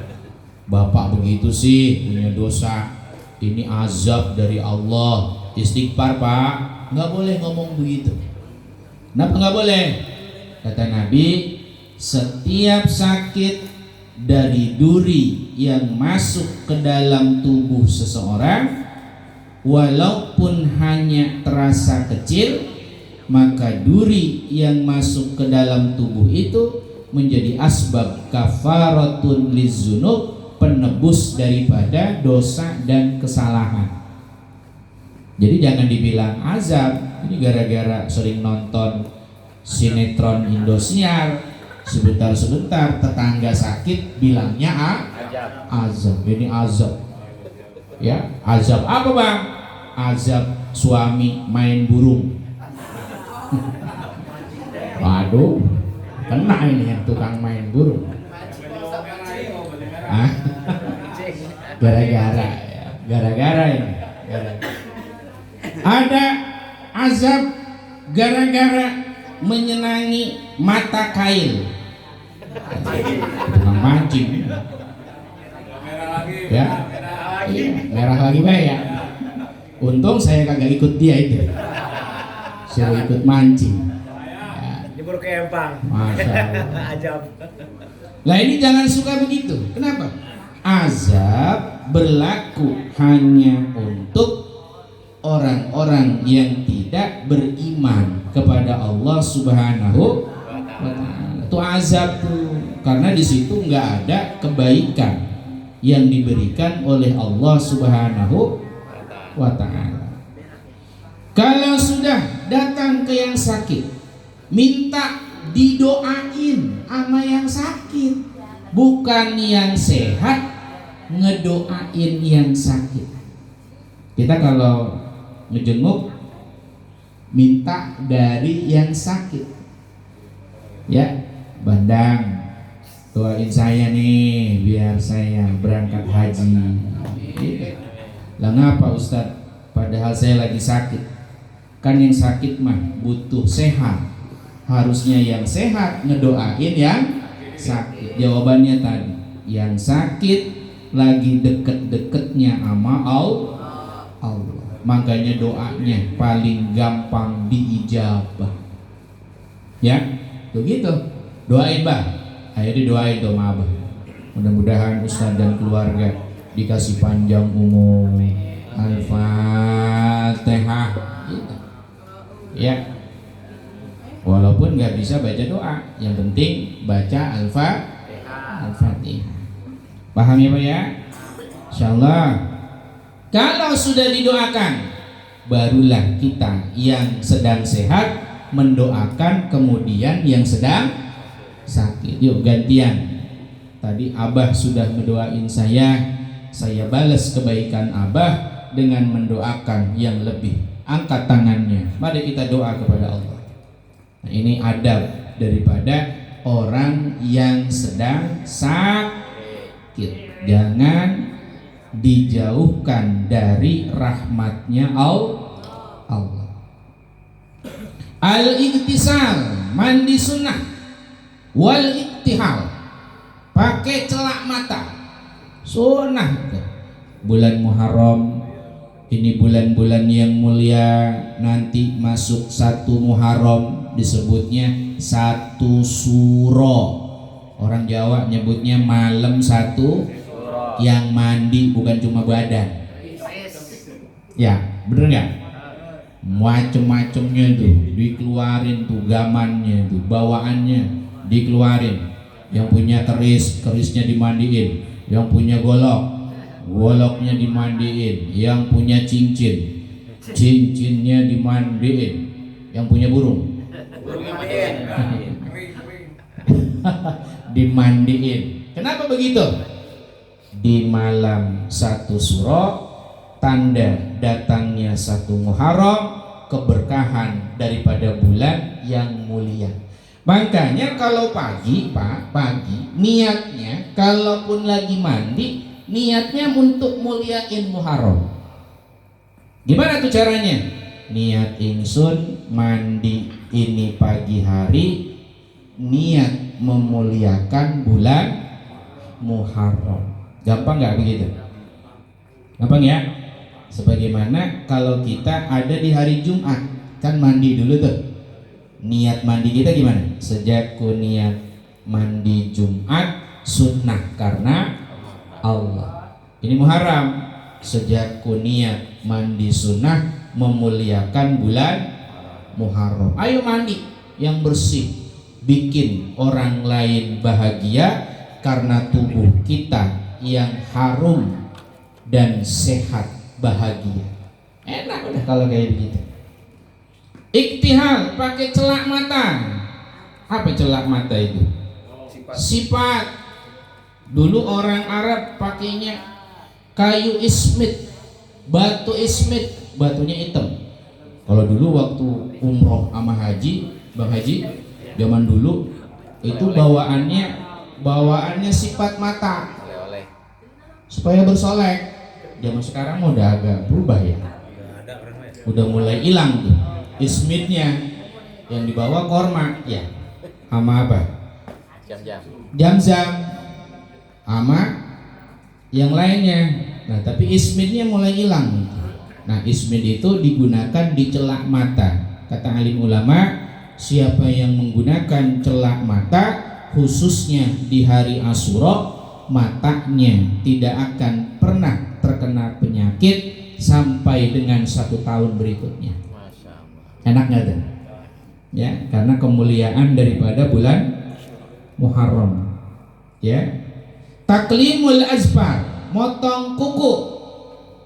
[SPEAKER 1] Bapak begitu sih punya dosa. Ini azab dari Allah. Istighfar Pak. Nggak boleh ngomong begitu. Kenapa nggak boleh? Kata Nabi, setiap sakit dari duri yang masuk ke dalam tubuh seseorang, walaupun hanya terasa kecil, maka duri yang masuk ke dalam tubuh itu menjadi asbab kafaratun lizzunub, penebus daripada dosa dan kesalahan. Jadi jangan dibilang azab, ini gara-gara sering nonton sinetron Indosiar, sebentar-sebentar tetangga sakit bilangnya azab. Ini azab. Ya, azab apa bang? Azab suami main burung. Waduh, kena ini yang tukang main burung. Hah? Gara-gara ya, gara-gara ini. Ada azab gara-gara menyenangi mata kail. Tukang mancing. Ya, iya, merah lagi baik ya. Untung saya kagak ikut dia itu. Suruh ikut mancing.
[SPEAKER 2] Jebur ke empang.
[SPEAKER 1] Masya Allah.
[SPEAKER 2] Ajab.
[SPEAKER 1] Nah ini jangan suka begitu. Kenapa? Azab berlaku hanya untuk orang-orang yang tidak beriman kepada Allah Subhanahu wa Ta'ala. Itu azab tuh, karena di situ nggak ada kebaikan yang diberikan oleh Allah Subhanahu wa Ta'ala. Kalau sudah datang ke yang sakit, minta didoain sama yang sakit, bukan yang sehat ngedoain yang sakit. Kita kalau ngejenguk minta dari yang sakit, ya, bandang doain saya nih biar saya berangkat haji. Lah ngapa Ustadz? Padahal saya lagi sakit. Kan yang sakit mah butuh sehat. Harusnya yang sehat ngedoain yang sakit. Jawabannya tadi, yang sakit lagi deket-deketnya sama Allah. Makanya doanya paling gampang diijabah. Ya, begitu. Doain bah. Akhirnya doain tuh sama abah. Mudah-mudahan Ustadz dan keluarga dikasih panjang umur. Al-Fatihah. Gitu. Ya. Walaupun nggak bisa baca doa, yang penting baca Al-Fatihah. Paham ya Pak ya? Insyaallah. Kalau sudah didoakan, barulah kita yang sedang sehat mendoakan kemudian yang sedang sakit. Yuk gantian. Tadi Abah sudah mendoain saya balas kebaikan Abah dengan mendoakan yang lebih. Angkat tangannya, mari kita doa kepada Allah. Nah, ini adab daripada orang yang sedang sakit. Jangan dijauhkan dari rahmatnya Allah. Al-iktisal, mandi sunnah, wal iktihal, pakai celak mata, sunnah. Bulan Muharram ini bulan-bulan yang mulia, nanti masuk 1 Muharram disebutnya 1 Suro. Orang Jawa nyebutnya malam 1 yang mandi bukan cuma badan. Ya, bener nggak? Macem-macemnya tuh dikeluarin tuh, gamannya tuh, bawaannya dikeluarin. Yang punya kerisnya dimandiin. Yang punya goloknya dimandiin. Yang punya cincinnya dimandiin. Yang punya burung dimandiin. Kenapa begitu? Di malam 1 Suro, tanda datangnya 1 Muharram, keberkahan daripada bulan yang mulia. Makanya kalau pagi niatnya, kalaupun lagi mandi, niatnya untuk muliain Muharram. Gimana tuh caranya? Niat ingsun mandi ini pagi hari, niat memuliakan bulan Muharram. Gampang nggak begitu? Gampang ya? Sebagaimana kalau kita ada di hari Jumat, kan mandi dulu tuh. Niat mandi kita gimana? Sejak ku niat mandi Jumat sunnah karena Allah. Ini Muharram. Sejak ku niat mandi sunnah memuliakan bulan Muharram. Ayo mandi yang bersih, bikin orang lain bahagia karena tubuh kita yang harum dan sehat bahagia. Enak udah kalau kayak begitu. Iktihal pakai celak mata. Apa celak mata itu? Sifat. Dulu orang Arab pakainya kayu ismit, batu ismit, batunya hitam. Kalau dulu waktu umroh sama haji, Bang Haji, zaman dulu itu bawaannya sifat mata supaya bersolek. Zaman sekarang udah agak berubah ya, udah mulai hilang tuh ismitnya, yang dibawa korma ya, sama apa? Jam-jam sama yang lainnya. Nah tapi ismitnya mulai hilang. Nah ismit itu digunakan di celak mata. Kata alim ulama, siapa yang menggunakan celak mata khususnya di hari Asyura, matanya tidak akan pernah terkena penyakit sampai dengan 1 tahun berikutnya. Enak nggak tuh? Ya, karena kemuliaan daripada bulan Muharram. Ya, taklimul azfar, motong kuku.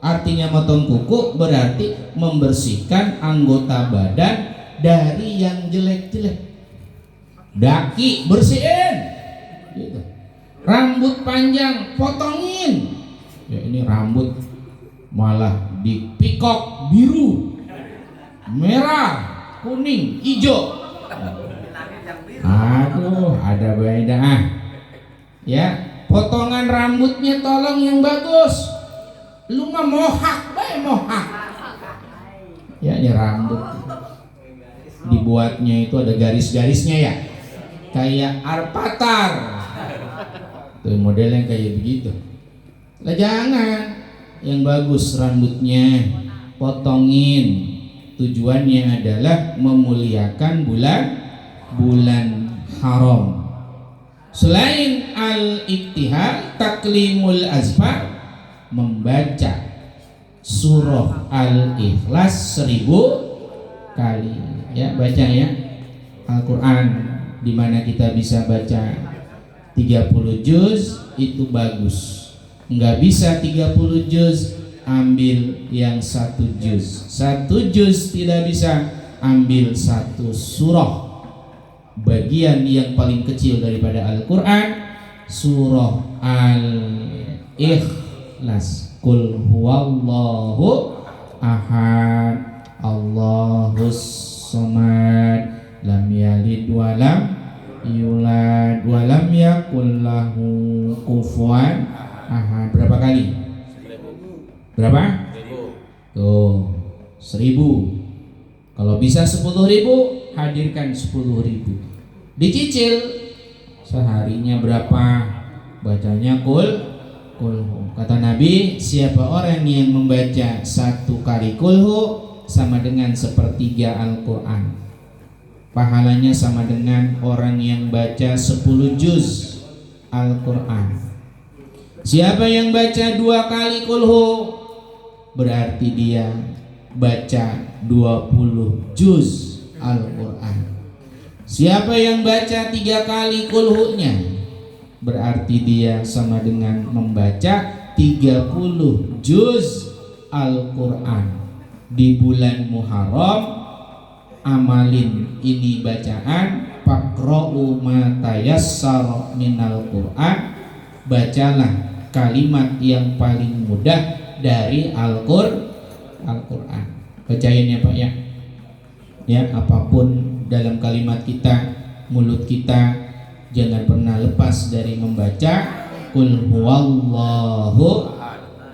[SPEAKER 1] Artinya motong kuku berarti membersihkan anggota badan dari yang jelek-jelek. Daki bersihin, gitu. Rambut panjang potongin. Ya ini rambut malah dipikok biru, merah, kuning, hijau. Aduh, ada beda. Ya, potongan rambutnya tolong yang bagus. Lu mah mohak, bae mohak. Ya, ini rambut dibuatnya itu ada garis-garisnya ya, kayak arpatar. Tuh modelnya kayak begitu. Lah jangan, yang bagus rambutnya potongin. Tujuannya adalah memuliakan bulan haram. Selain al-iktihal, taklimul azfar, membaca surah Al-Ikhlas 1000 kali. Ya, baca ya Al-Quran, dimana kita bisa baca 30 juz itu bagus. Nggak bisa 30 juz, ambil yang 1 juz. 1 juz tidak bisa, ambil 1 surah. Bagian yang paling kecil daripada Al-Quran, surah Al-Ikhlas. Qul huwallahu ahad, Allahus samad, lam yalid walam yulad walam yakul lahu kufuwan ahad. Berapa kali? Berapa? Tuh 1000. Kalau bisa 10.000, hadirkan 10.000. Dicicil seharinya berapa bacanya kulhu. Kata Nabi, siapa orang yang membaca 1 kali kulhu sama dengan sepertiga Al-Quran. Pahalanya sama dengan orang yang baca 10 juz Al-Quran. Siapa yang baca 2 kali kulhu, berarti dia baca 20 juz Al-Quran. Siapa yang baca 3 kali kulhunya, berarti dia sama dengan membaca 30 juz Al-Quran. Di bulan Muharram, amalin ini bacaan, faqra'u ma tayassara minal Qur'an, bacalah kalimat yang paling mudah dari Al-Qur'an. Bacain ya Pak ya. Ya, apapun dalam kalimat kita, mulut kita jangan pernah lepas dari membaca Qul huwallahu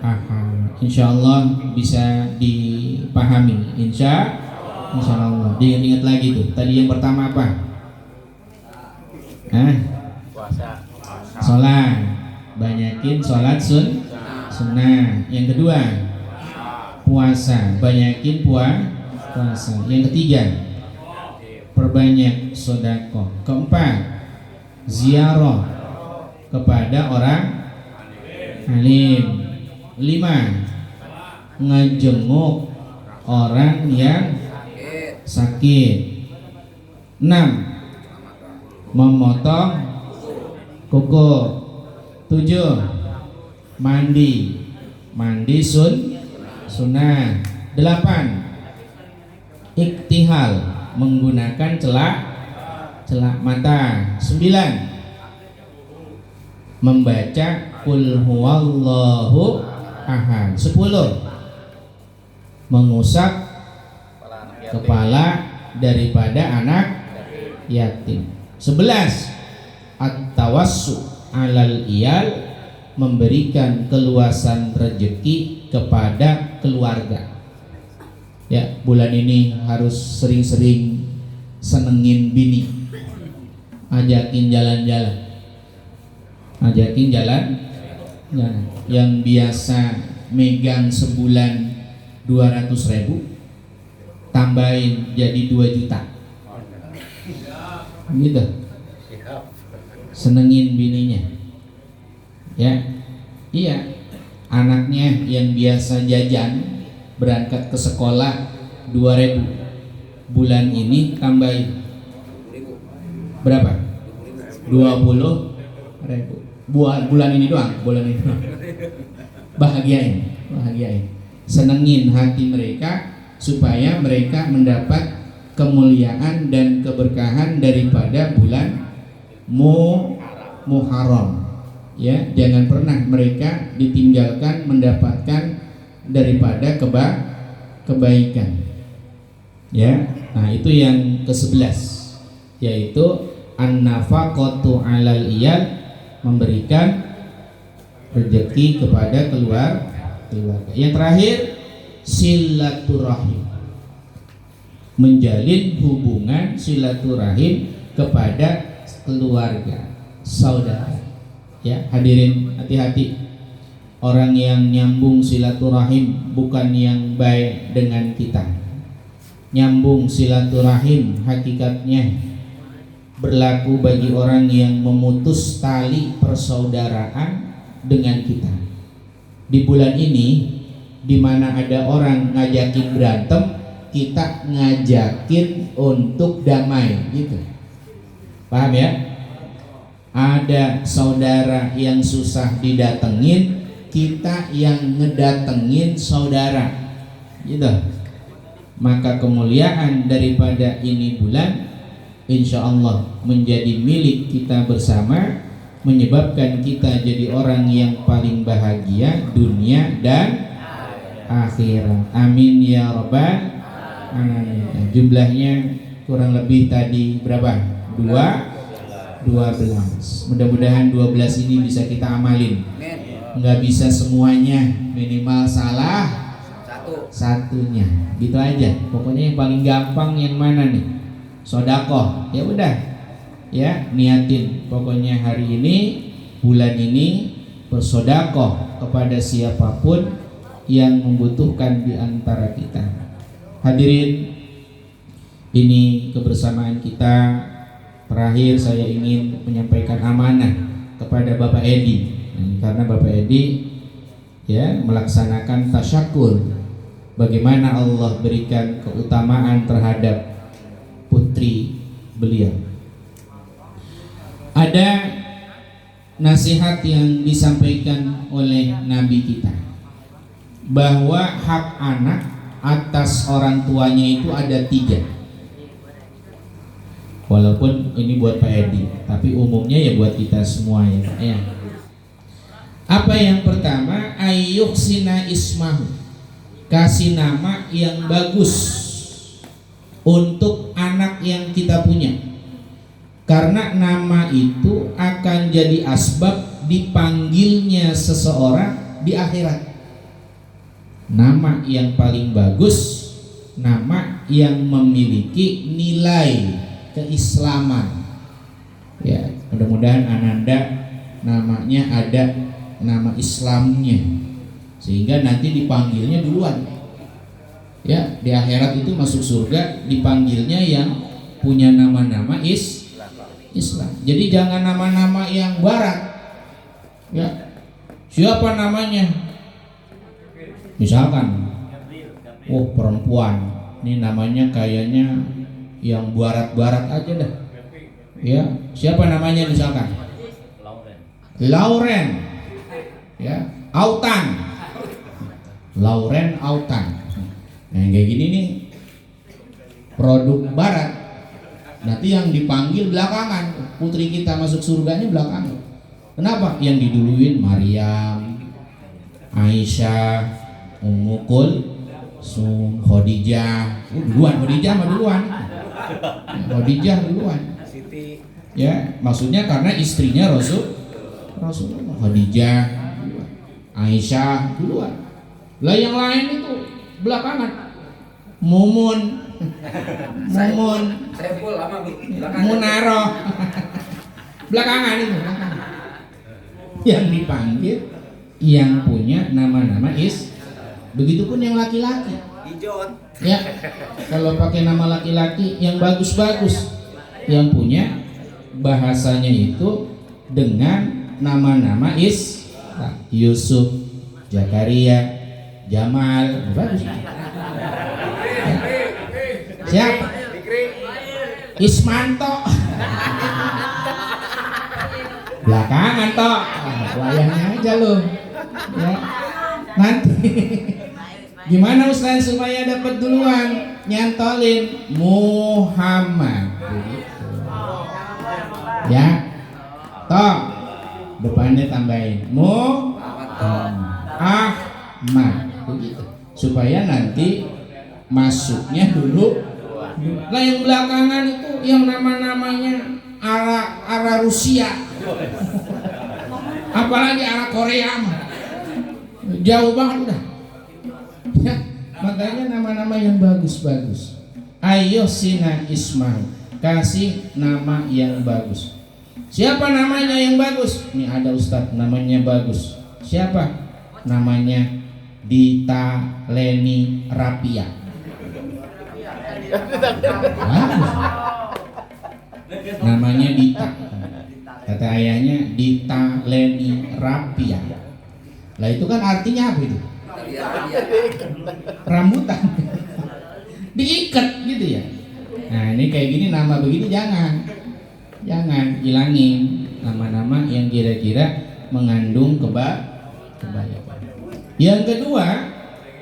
[SPEAKER 1] ahad. Insyaallah bisa dipahami. Insyaallah. Diingat lagi tuh. Tadi yang pertama apa? Puasa. Sholat. Banyakin sholat sunnah. Yang kedua, puasa. Banyakin puasa. Yang ketiga, perbanyak sedekah. Keempat, ziarah kepada orang alim. 5, ngejenguk orang yang sakit. 6, memotong kuku. 7, mandi sunnah. 8, iktihal, menggunakan celak mata. 9, membaca qul huwallahu ahad. 10, mengusap kepala daripada anak yatim. 11, at-tawassu alal iyal, memberikan keluasan rezeki kepada keluarga. Ya, bulan ini harus sering-sering senengin bini, ajakin jalan-jalan. Yang biasa megang sebulan 200.000, tambahin jadi 2 juta. Gitu. Senengin bininya. Ya. Iya. Anaknya yang biasa jajan berangkat ke sekolah 2.000, bulan ini tambahin berapa? 20.000 bulan ini doang. Bahagiain. Senengin hati mereka supaya mereka mendapat kemuliaan dan keberkahan daripada bulan Muharram. Ya, jangan pernah mereka ditinggalkan mendapatkan daripada kebaikan. Ya. Nah, itu yang ke-11, yaitu an-nafaqatu 'alal iyal, memberikan rezeki kepada keluarga. Yang terakhir, silaturahim, menjalin hubungan silaturahim kepada keluarga, saudara. Ya, hadirin hati-hati. Orang yang nyambung silaturahim bukan yang baik dengan kita. Nyambung silaturahim hakikatnya berlaku bagi orang yang memutus tali persaudaraan dengan kita. Di bulan ini, di mana ada orang ngajakin berantem, kita ngajakin untuk damai, gitu. Paham ya? Ada saudara yang susah didatengin, kita yang ngedatengin saudara, gitu. Maka kemuliaan daripada ini bulan, insya Allah menjadi milik kita bersama, menyebabkan kita jadi orang yang paling bahagia dunia dan akhirat. Amin ya rabbal alamin. Jumlahnya kurang lebih tadi berapa? 12. Mudah-mudahan 12 ini bisa kita amalin. Nggak bisa semuanya, minimal salah satunya. Gitu aja. Pokoknya yang paling gampang yang mana nih? Sodakoh. Ya udah. Ya, niatin. Pokoknya hari ini, bulan ini bersodakoh kepada siapapun yang membutuhkan di antara kita. Hadirin, ini kebersamaan kita. Terakhir saya ingin menyampaikan amanah kepada Bapak Edi, karena Bapak Edi ya melaksanakan tasyakur, bagaimana Allah berikan keutamaan terhadap putri beliau. Ada nasihat yang disampaikan oleh Nabi kita, bahwa hak anak atas orang tuanya itu ada 3. Walaupun ini buat Pak Edi, tapi umumnya ya buat kita semua ya Pak ya. Apa yang pertama? Ayyuhsina ismahu, kasih nama yang bagus untuk anak yang kita punya, karena nama itu akan jadi asbab dipanggilnya seseorang di akhirat. Nama yang paling bagus, nama yang memiliki nilai keislaman. Ya, mudah-mudahan Ananda namanya ada nama Islamnya, sehingga nanti dipanggilnya duluan. Ya, di akhirat itu masuk surga dipanggilnya yang punya nama-nama Islam. Jadi jangan nama-nama yang barat. Ya. Siapa namanya? Misalkan, oh perempuan, ini namanya kayaknya yang barat-barat aja dah. Ya, siapa namanya misalkan? Lauren. Ya, Autan. Lauren Autan. Nah, yang kayak gini nih produk barat. Nanti yang dipanggil belakangan, putri kita masuk surganya belakangan. Kenapa? Yang diduluin Maryam, Aisyah, Ummu Kulsum, Khadijah. Duluan Khadijah mah duluan. Khadijah duluan.
[SPEAKER 2] Siti.
[SPEAKER 1] Ya, maksudnya karena istrinya Rasulullah. Khadijah duluan. Aisyah duluan. Lah yang lain itu belakangan. Mumun.
[SPEAKER 2] Saiful lama
[SPEAKER 1] Munaroh. Belakangan itu. Yang dipanggil yang punya nama-nama begitupun yang laki-laki.
[SPEAKER 2] Ijon.
[SPEAKER 1] Ya, kalau pakai nama laki-laki yang bagus-bagus, yang punya bahasanya itu dengan nama-nama Yusuf, Zakaria, Jamal, bagus. Ya. Siapa? Ismanto. Belakangan toh, wayangnya aja lo. Ya. Nanti gimana Ustaz supaya dapat duluan? Nyantolin Muhammad. Begitu. Ya. Toh depannya tambahin Ahmad. Begitu. Supaya nanti masuknya dulu. Nah yang belakangan itu yang nama-namanya arah Rusia, apalagi arah Korea mah jauh banget udah. Ya, makanya nama-nama yang bagus-bagus. Ayo Sina Ismail, kasih nama yang bagus. Siapa namanya yang bagus? Nih ada Ustadz namanya bagus. Siapa? Namanya Dita Leni Rapia. Bagus. Namanya Dita. Kata ayahnya Dita Leni Rapia. Lah itu kan artinya apa itu? Rambutan. Diikat gitu ya. Nah ini kayak gini nama begini jangan hilangin nama-nama yang kira-kira mengandung kebaikan. Yang kedua,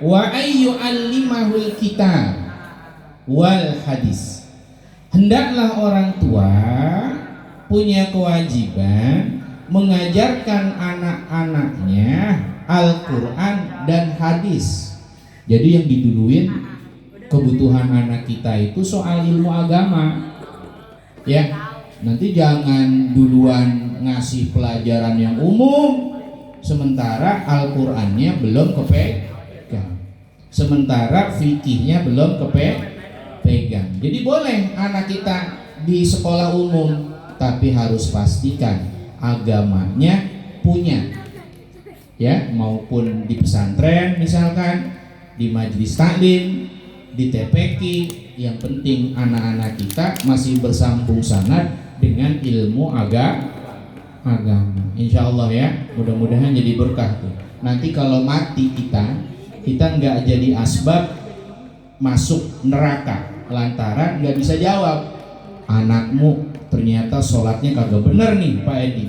[SPEAKER 1] wa ayyu allimahul kitab wal hadis. Hendaklah orang tua punya kewajiban mengajarkan anak-anaknya Al-Quran dan hadis. Jadi yang diduluin kebutuhan anak kita itu soal ilmu agama. Ya, nanti jangan duluan ngasih pelajaran yang umum sementara Al-Qurannya belum kepegang, sementara fikihnya belum kepegang. Jadi boleh anak kita di sekolah umum, tapi harus pastikan agamanya punya, ya, maupun di pesantren misalkan, di majelis taklim, di TPQ. Yang penting anak-anak kita masih bersambung sanad dengan ilmu agama. Insya Allah ya, mudah-mudahan jadi berkah tuh. Nanti kalau mati kita nggak jadi asbab masuk neraka lantaran nggak bisa jawab. Anakmu ternyata sholatnya kagak bener nih Pak Edi.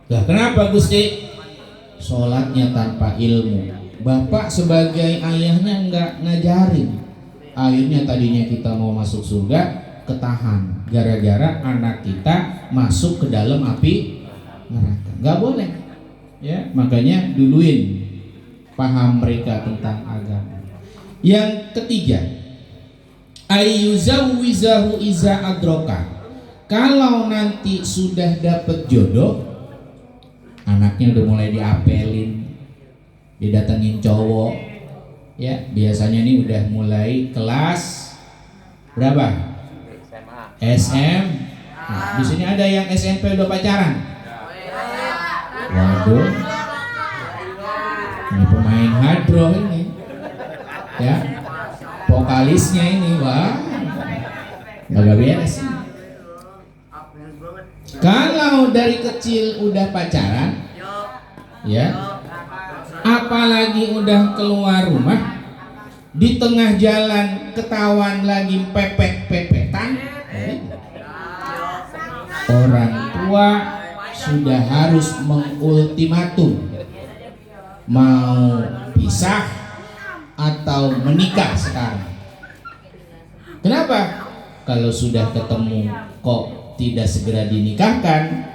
[SPEAKER 1] Lah kenapa Gusti? Sholatnya tanpa ilmu. Bapak sebagai ayahnya nggak ngajarin. Akhirnya tadinya kita mau masuk surga ketahan gara-gara anak kita masuk ke dalam api neraka. Nggak boleh. Ya, makanya duluin paham mereka tentang agama. Yang ketiga, ayyuzawwizahu iza adroka. Kalau nanti sudah dapat jodoh, anaknya udah mulai diapelin, didatengin cowok, ya biasanya nih udah mulai kelas berapa? SM. Nah, di sini ada yang SMP udah pacaran. Waduh, ini pemain hadro ini, ya, vokalisnya ini, wah, agak beres. Kalau dari kecil udah pacaran, ya, apalagi udah keluar rumah, di tengah jalan ketahuan lagi pepet-pepetan, orang tua sudah harus mengultimatum mau pisah atau menikah sekarang. Kenapa? Kalau sudah ketemu kok tidak segera dinikahkan,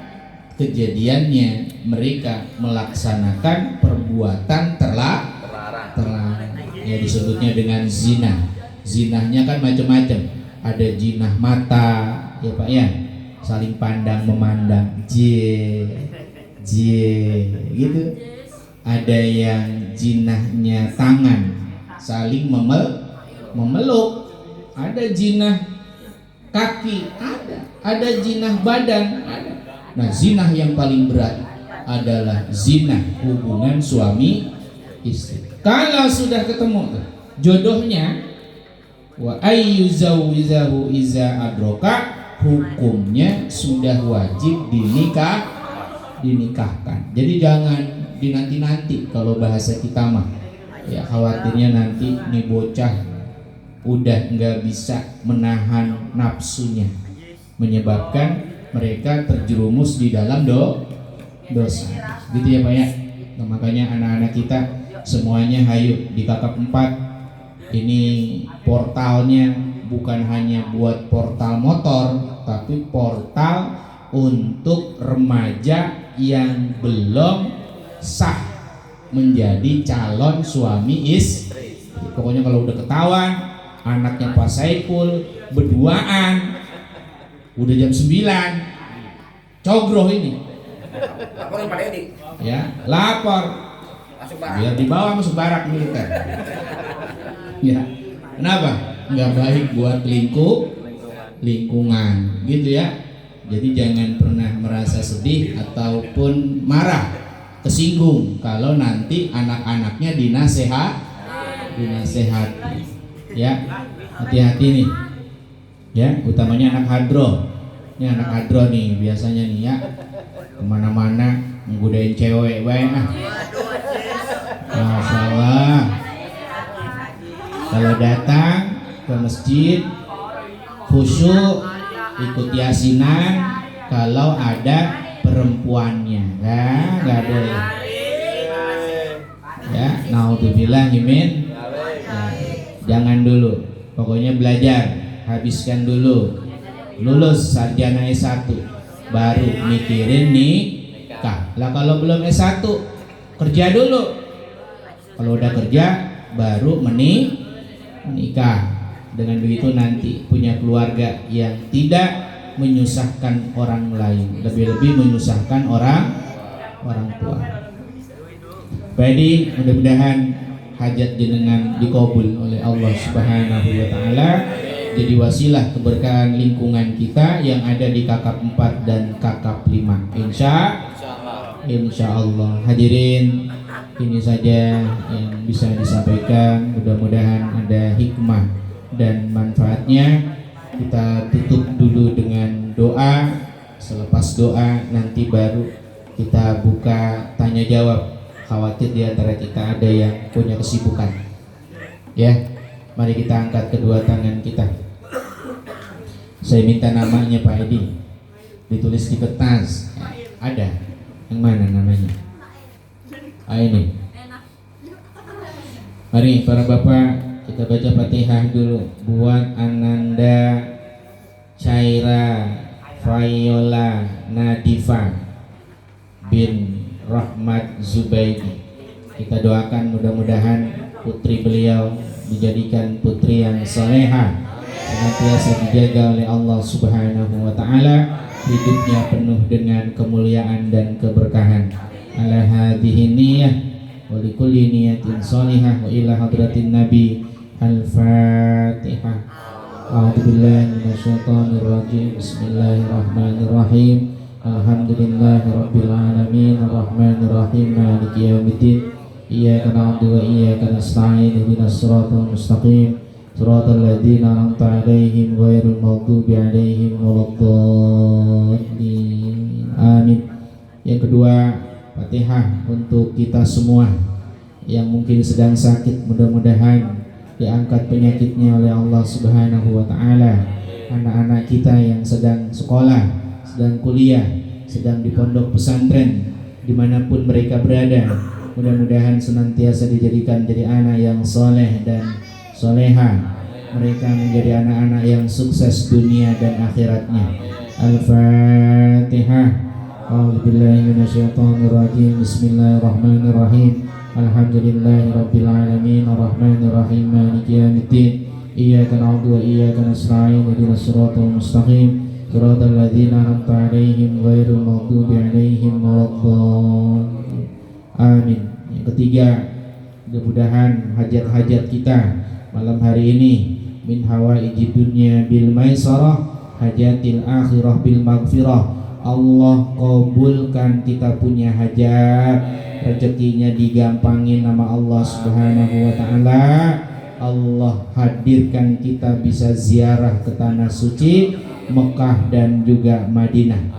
[SPEAKER 1] kejadiannya mereka melaksanakan perbuatan terlarang. Ya, disebutnya dengan zina. Zinahnya kan macam-macam. Ada jinah mata, ya Pak ya, saling pandang memandang, gitu. Ada yang jinahnya tangan, saling memeluk. Ada jinah kaki, ada jinah badan, ada. Nah, zinah yang paling berat adalah zinah hubungan suami istri. Kalau sudah ketemu jodohnya, wa ayyuzawwizahu iza adroka, hukumnya sudah wajib dinikahkan. Jadi jangan dinanti-nanti kalau bahasa kita mah. Ya, khawatirnya nanti nih bocah udah nggak bisa menahan nafsunya, menyebabkan mereka terjerumus di dalam dosa. Gitu ya Pak ya. Nah, makanya anak-anak kita semuanya hayu di kakap 4. Ini portalnya bukan hanya buat portal motor, tapi portal untuk remaja yang belum sah menjadi calon suami istri. Pokoknya kalau udah ketahuan anaknya Pak Saiful berduaan udah jam 9, cogroh ini.
[SPEAKER 2] Laporan Pak Edi.
[SPEAKER 1] Ya, lapor.
[SPEAKER 2] Masuk barak.
[SPEAKER 1] Biar dibawa masuk barak militer. Ya, kenapa? Nggak baik buat lingkungan, gitu ya. Jadi jangan pernah merasa sedih ataupun marah, tersinggung kalau nanti anak-anaknya dinasehati. Ya, hati-hati nih. Ya, utamanya anak hadro. Ini anak hadro nih biasanya nih ya, kemana-mana menggodain cewek baik ah. Masya Allah. Kalau datang ke masjid khusyuk, ikut yasinan kalau ada perempuannya, nggak boleh. Ya, naudzubillah min. Jangan dulu, pokoknya belajar, habiskan dulu, lulus sarjana S1 baru mikirin nikah. Lah kalau belum S1 kerja dulu, kalau udah kerja baru menikah. Dengan begitu nanti punya keluarga yang tidak menyusahkan orang lain, lebih-lebih menyusahkan orang tua. Jadi mudah-mudahan hajat jenengan dikabul oleh Allah Subhanahu wa taala, jadi wasilah keberkahan lingkungan kita yang ada di kakap 4 dan kakap 5. Insya Allah. Hadirin, ini saja yang bisa disampaikan, mudah-mudahan ada hikmah dan manfaatnya. Kita tutup dulu dengan doa. Selepas doa nanti baru kita buka tanya jawab. Khawatir di antara kita ada yang punya kesibukan. Ya, mari kita angkat kedua tangan kita. Saya minta namanya Pak Edi ditulis di kertas. Ada? Yang mana namanya? Ini. Mari para bapak kita baca Fatihah dulu buat Ananda Chaira Fayola Nadifa bin Rahmat Zubaidi. Kita doakan mudah-mudahan putri beliau dijadikan putri yang salehah, senantiasa dijaga oleh Allah Subhanahu wa taala, hidupnya penuh dengan kemuliaan dan keberkahan. Ala hadhihi niyyah wa likulli niyatin shalihah wa ila hadratin nabi. Al-Fatihah. A'udzubillahi minasyaitonir rajim. Bismillahirrahmanirrahim. Alhamdulillahirabbil alamin arrahmanir rahim maliki yaumiddin. Iyyaka na'budu wa iyyaka nasta'in ihdinas siratal mustaqim siratal ladzina an'amta 'alaihim ghairil maghdubi 'alaihim waladdallin. Amin. Yang kedua, Fatihah untuk kita semua yang mungkin sedang sakit, mudah-mudahan diangkat penyakitnya oleh Allah Subhanahu wa taala. Anak-anak kita yang sedang sekolah, sedang kuliah, sedang di pondok pesantren, dimanapun mereka berada. Mudah-mudahan senantiasa dijadikan jadi anak yang soleh dan soleha. Mereka menjadi anak-anak yang sukses dunia dan akhiratnya. Al-Fatihah. A'udzubillahi minasyaitonirrajim. Bismillahirrahmanirrahim. Alhamdulillahirabbil alamin arrahmanir rahim maliki yaumiddin. Iyyaka na'budu wa iyyaka nasta'in ihdinas siratal mustaqim siratal ladzina an'amta 'alaihim ghairil maghdubi 'alaihim waladdallin. Amin. Yang ketiga, mudah-mudahan hajat-hajat kita malam hari ini min hawaijid dunya bil maisarah hajatil akhirah bil maghfirah. Allah kabulkan kita punya hajat, rezekinya digampangin nama Allah Subhanahu wa taala. Allah hadirkan kita bisa ziarah ke tanah suci Mekah dan juga Madinah.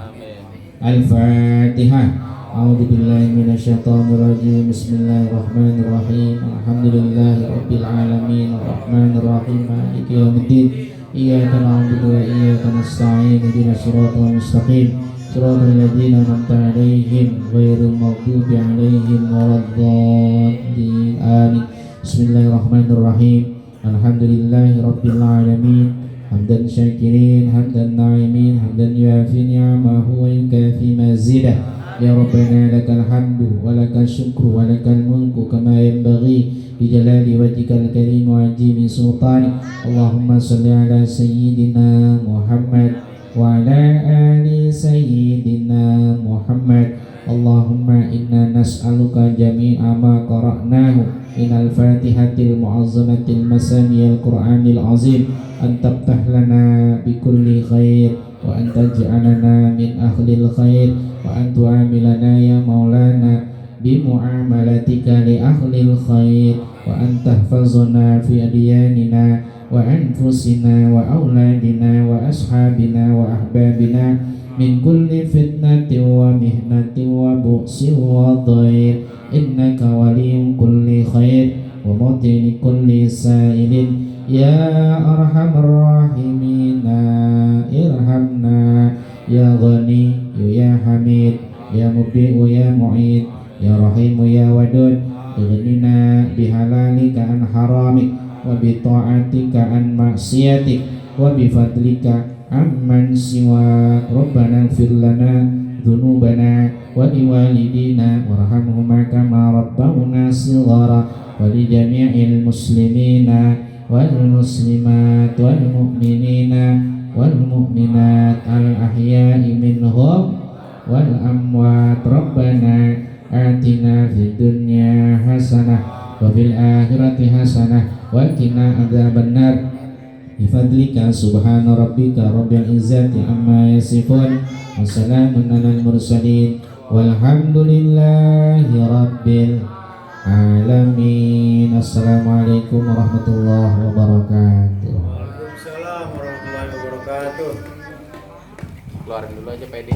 [SPEAKER 1] Al-Fatihah. A'udzubillahi minasyaitonirrajim. Bismillahirrahmanirrahim. Alhamdulillahirabbil alamin arrahmanir rahim maliki yaumiddin. Iyyaka na'budu wa iyyaka nasta'in ihdinas siratal mustaqim siratal ladzina an'amta 'alaihim ghairil maghdubi 'alaihim waladdallin. Amin. Bismillahirrahmanirrahim. Alhamdulillahirabbil alamin. Hamdan syakirin, hamdan na'imin, hamdan yuafi ni'amahu wa yukafi mazidah. Ya Rabbana lakal hamdu wa lakal syukru wa lakal mulku kama yanbaghi bi jalali wajhikal karim wa ajimi sultani. Allahumma salli ala sayyidina Muhammad wa ala ali sayyidina Muhammad. Allahumma inna nas'aluka jami'a ma qara'nahu minal fatihatil mu'azzamatil masaniyal qur'anil azim an tabtah lana bi kulli khair wa an taj'alana min ahlil khair wa an tu'amilana ya maulana bi mu'amalatika li ahlil khair wa an tahfazuna fi adyanina wa anfusina wa auladina wa ashabina wa ahbabina min kulli fitnatin wa mihnatin wa bu'sin wa dhair. Innaka waliyun kulli khair wa mutini kulli sa'ilin ya arhamar rahimina irhamna ya ghani ya hamid ya mubdi'u ya mu'id ya rahimu ya wadud. Ighnina bihalalika an haramik wa bita'atika an maksiatik wa bifadlika amman siwa. Rabbana ighfir lana dzunubana wa liwalidina warhamhuma kama rabbawna shighara wa li jami'il muslimina wal muslimat wal mu'minina wal mu'minat al ahya'i minhum wal amwat. Rabbana atina fid dunya hasanah wa fil akhirati hasanah wa qina adzabannar. Bifadlika subhana rabbika rabbil izzati amma yasifun wa salamun alal mursalin walhamdulillahi rabbil alamin. Assalamualaikum warahmatullahi wabarakatuh.
[SPEAKER 3] Waalaikumsalam warahmatullahi wabarakatuh.
[SPEAKER 2] Keluarin dulu aja PD.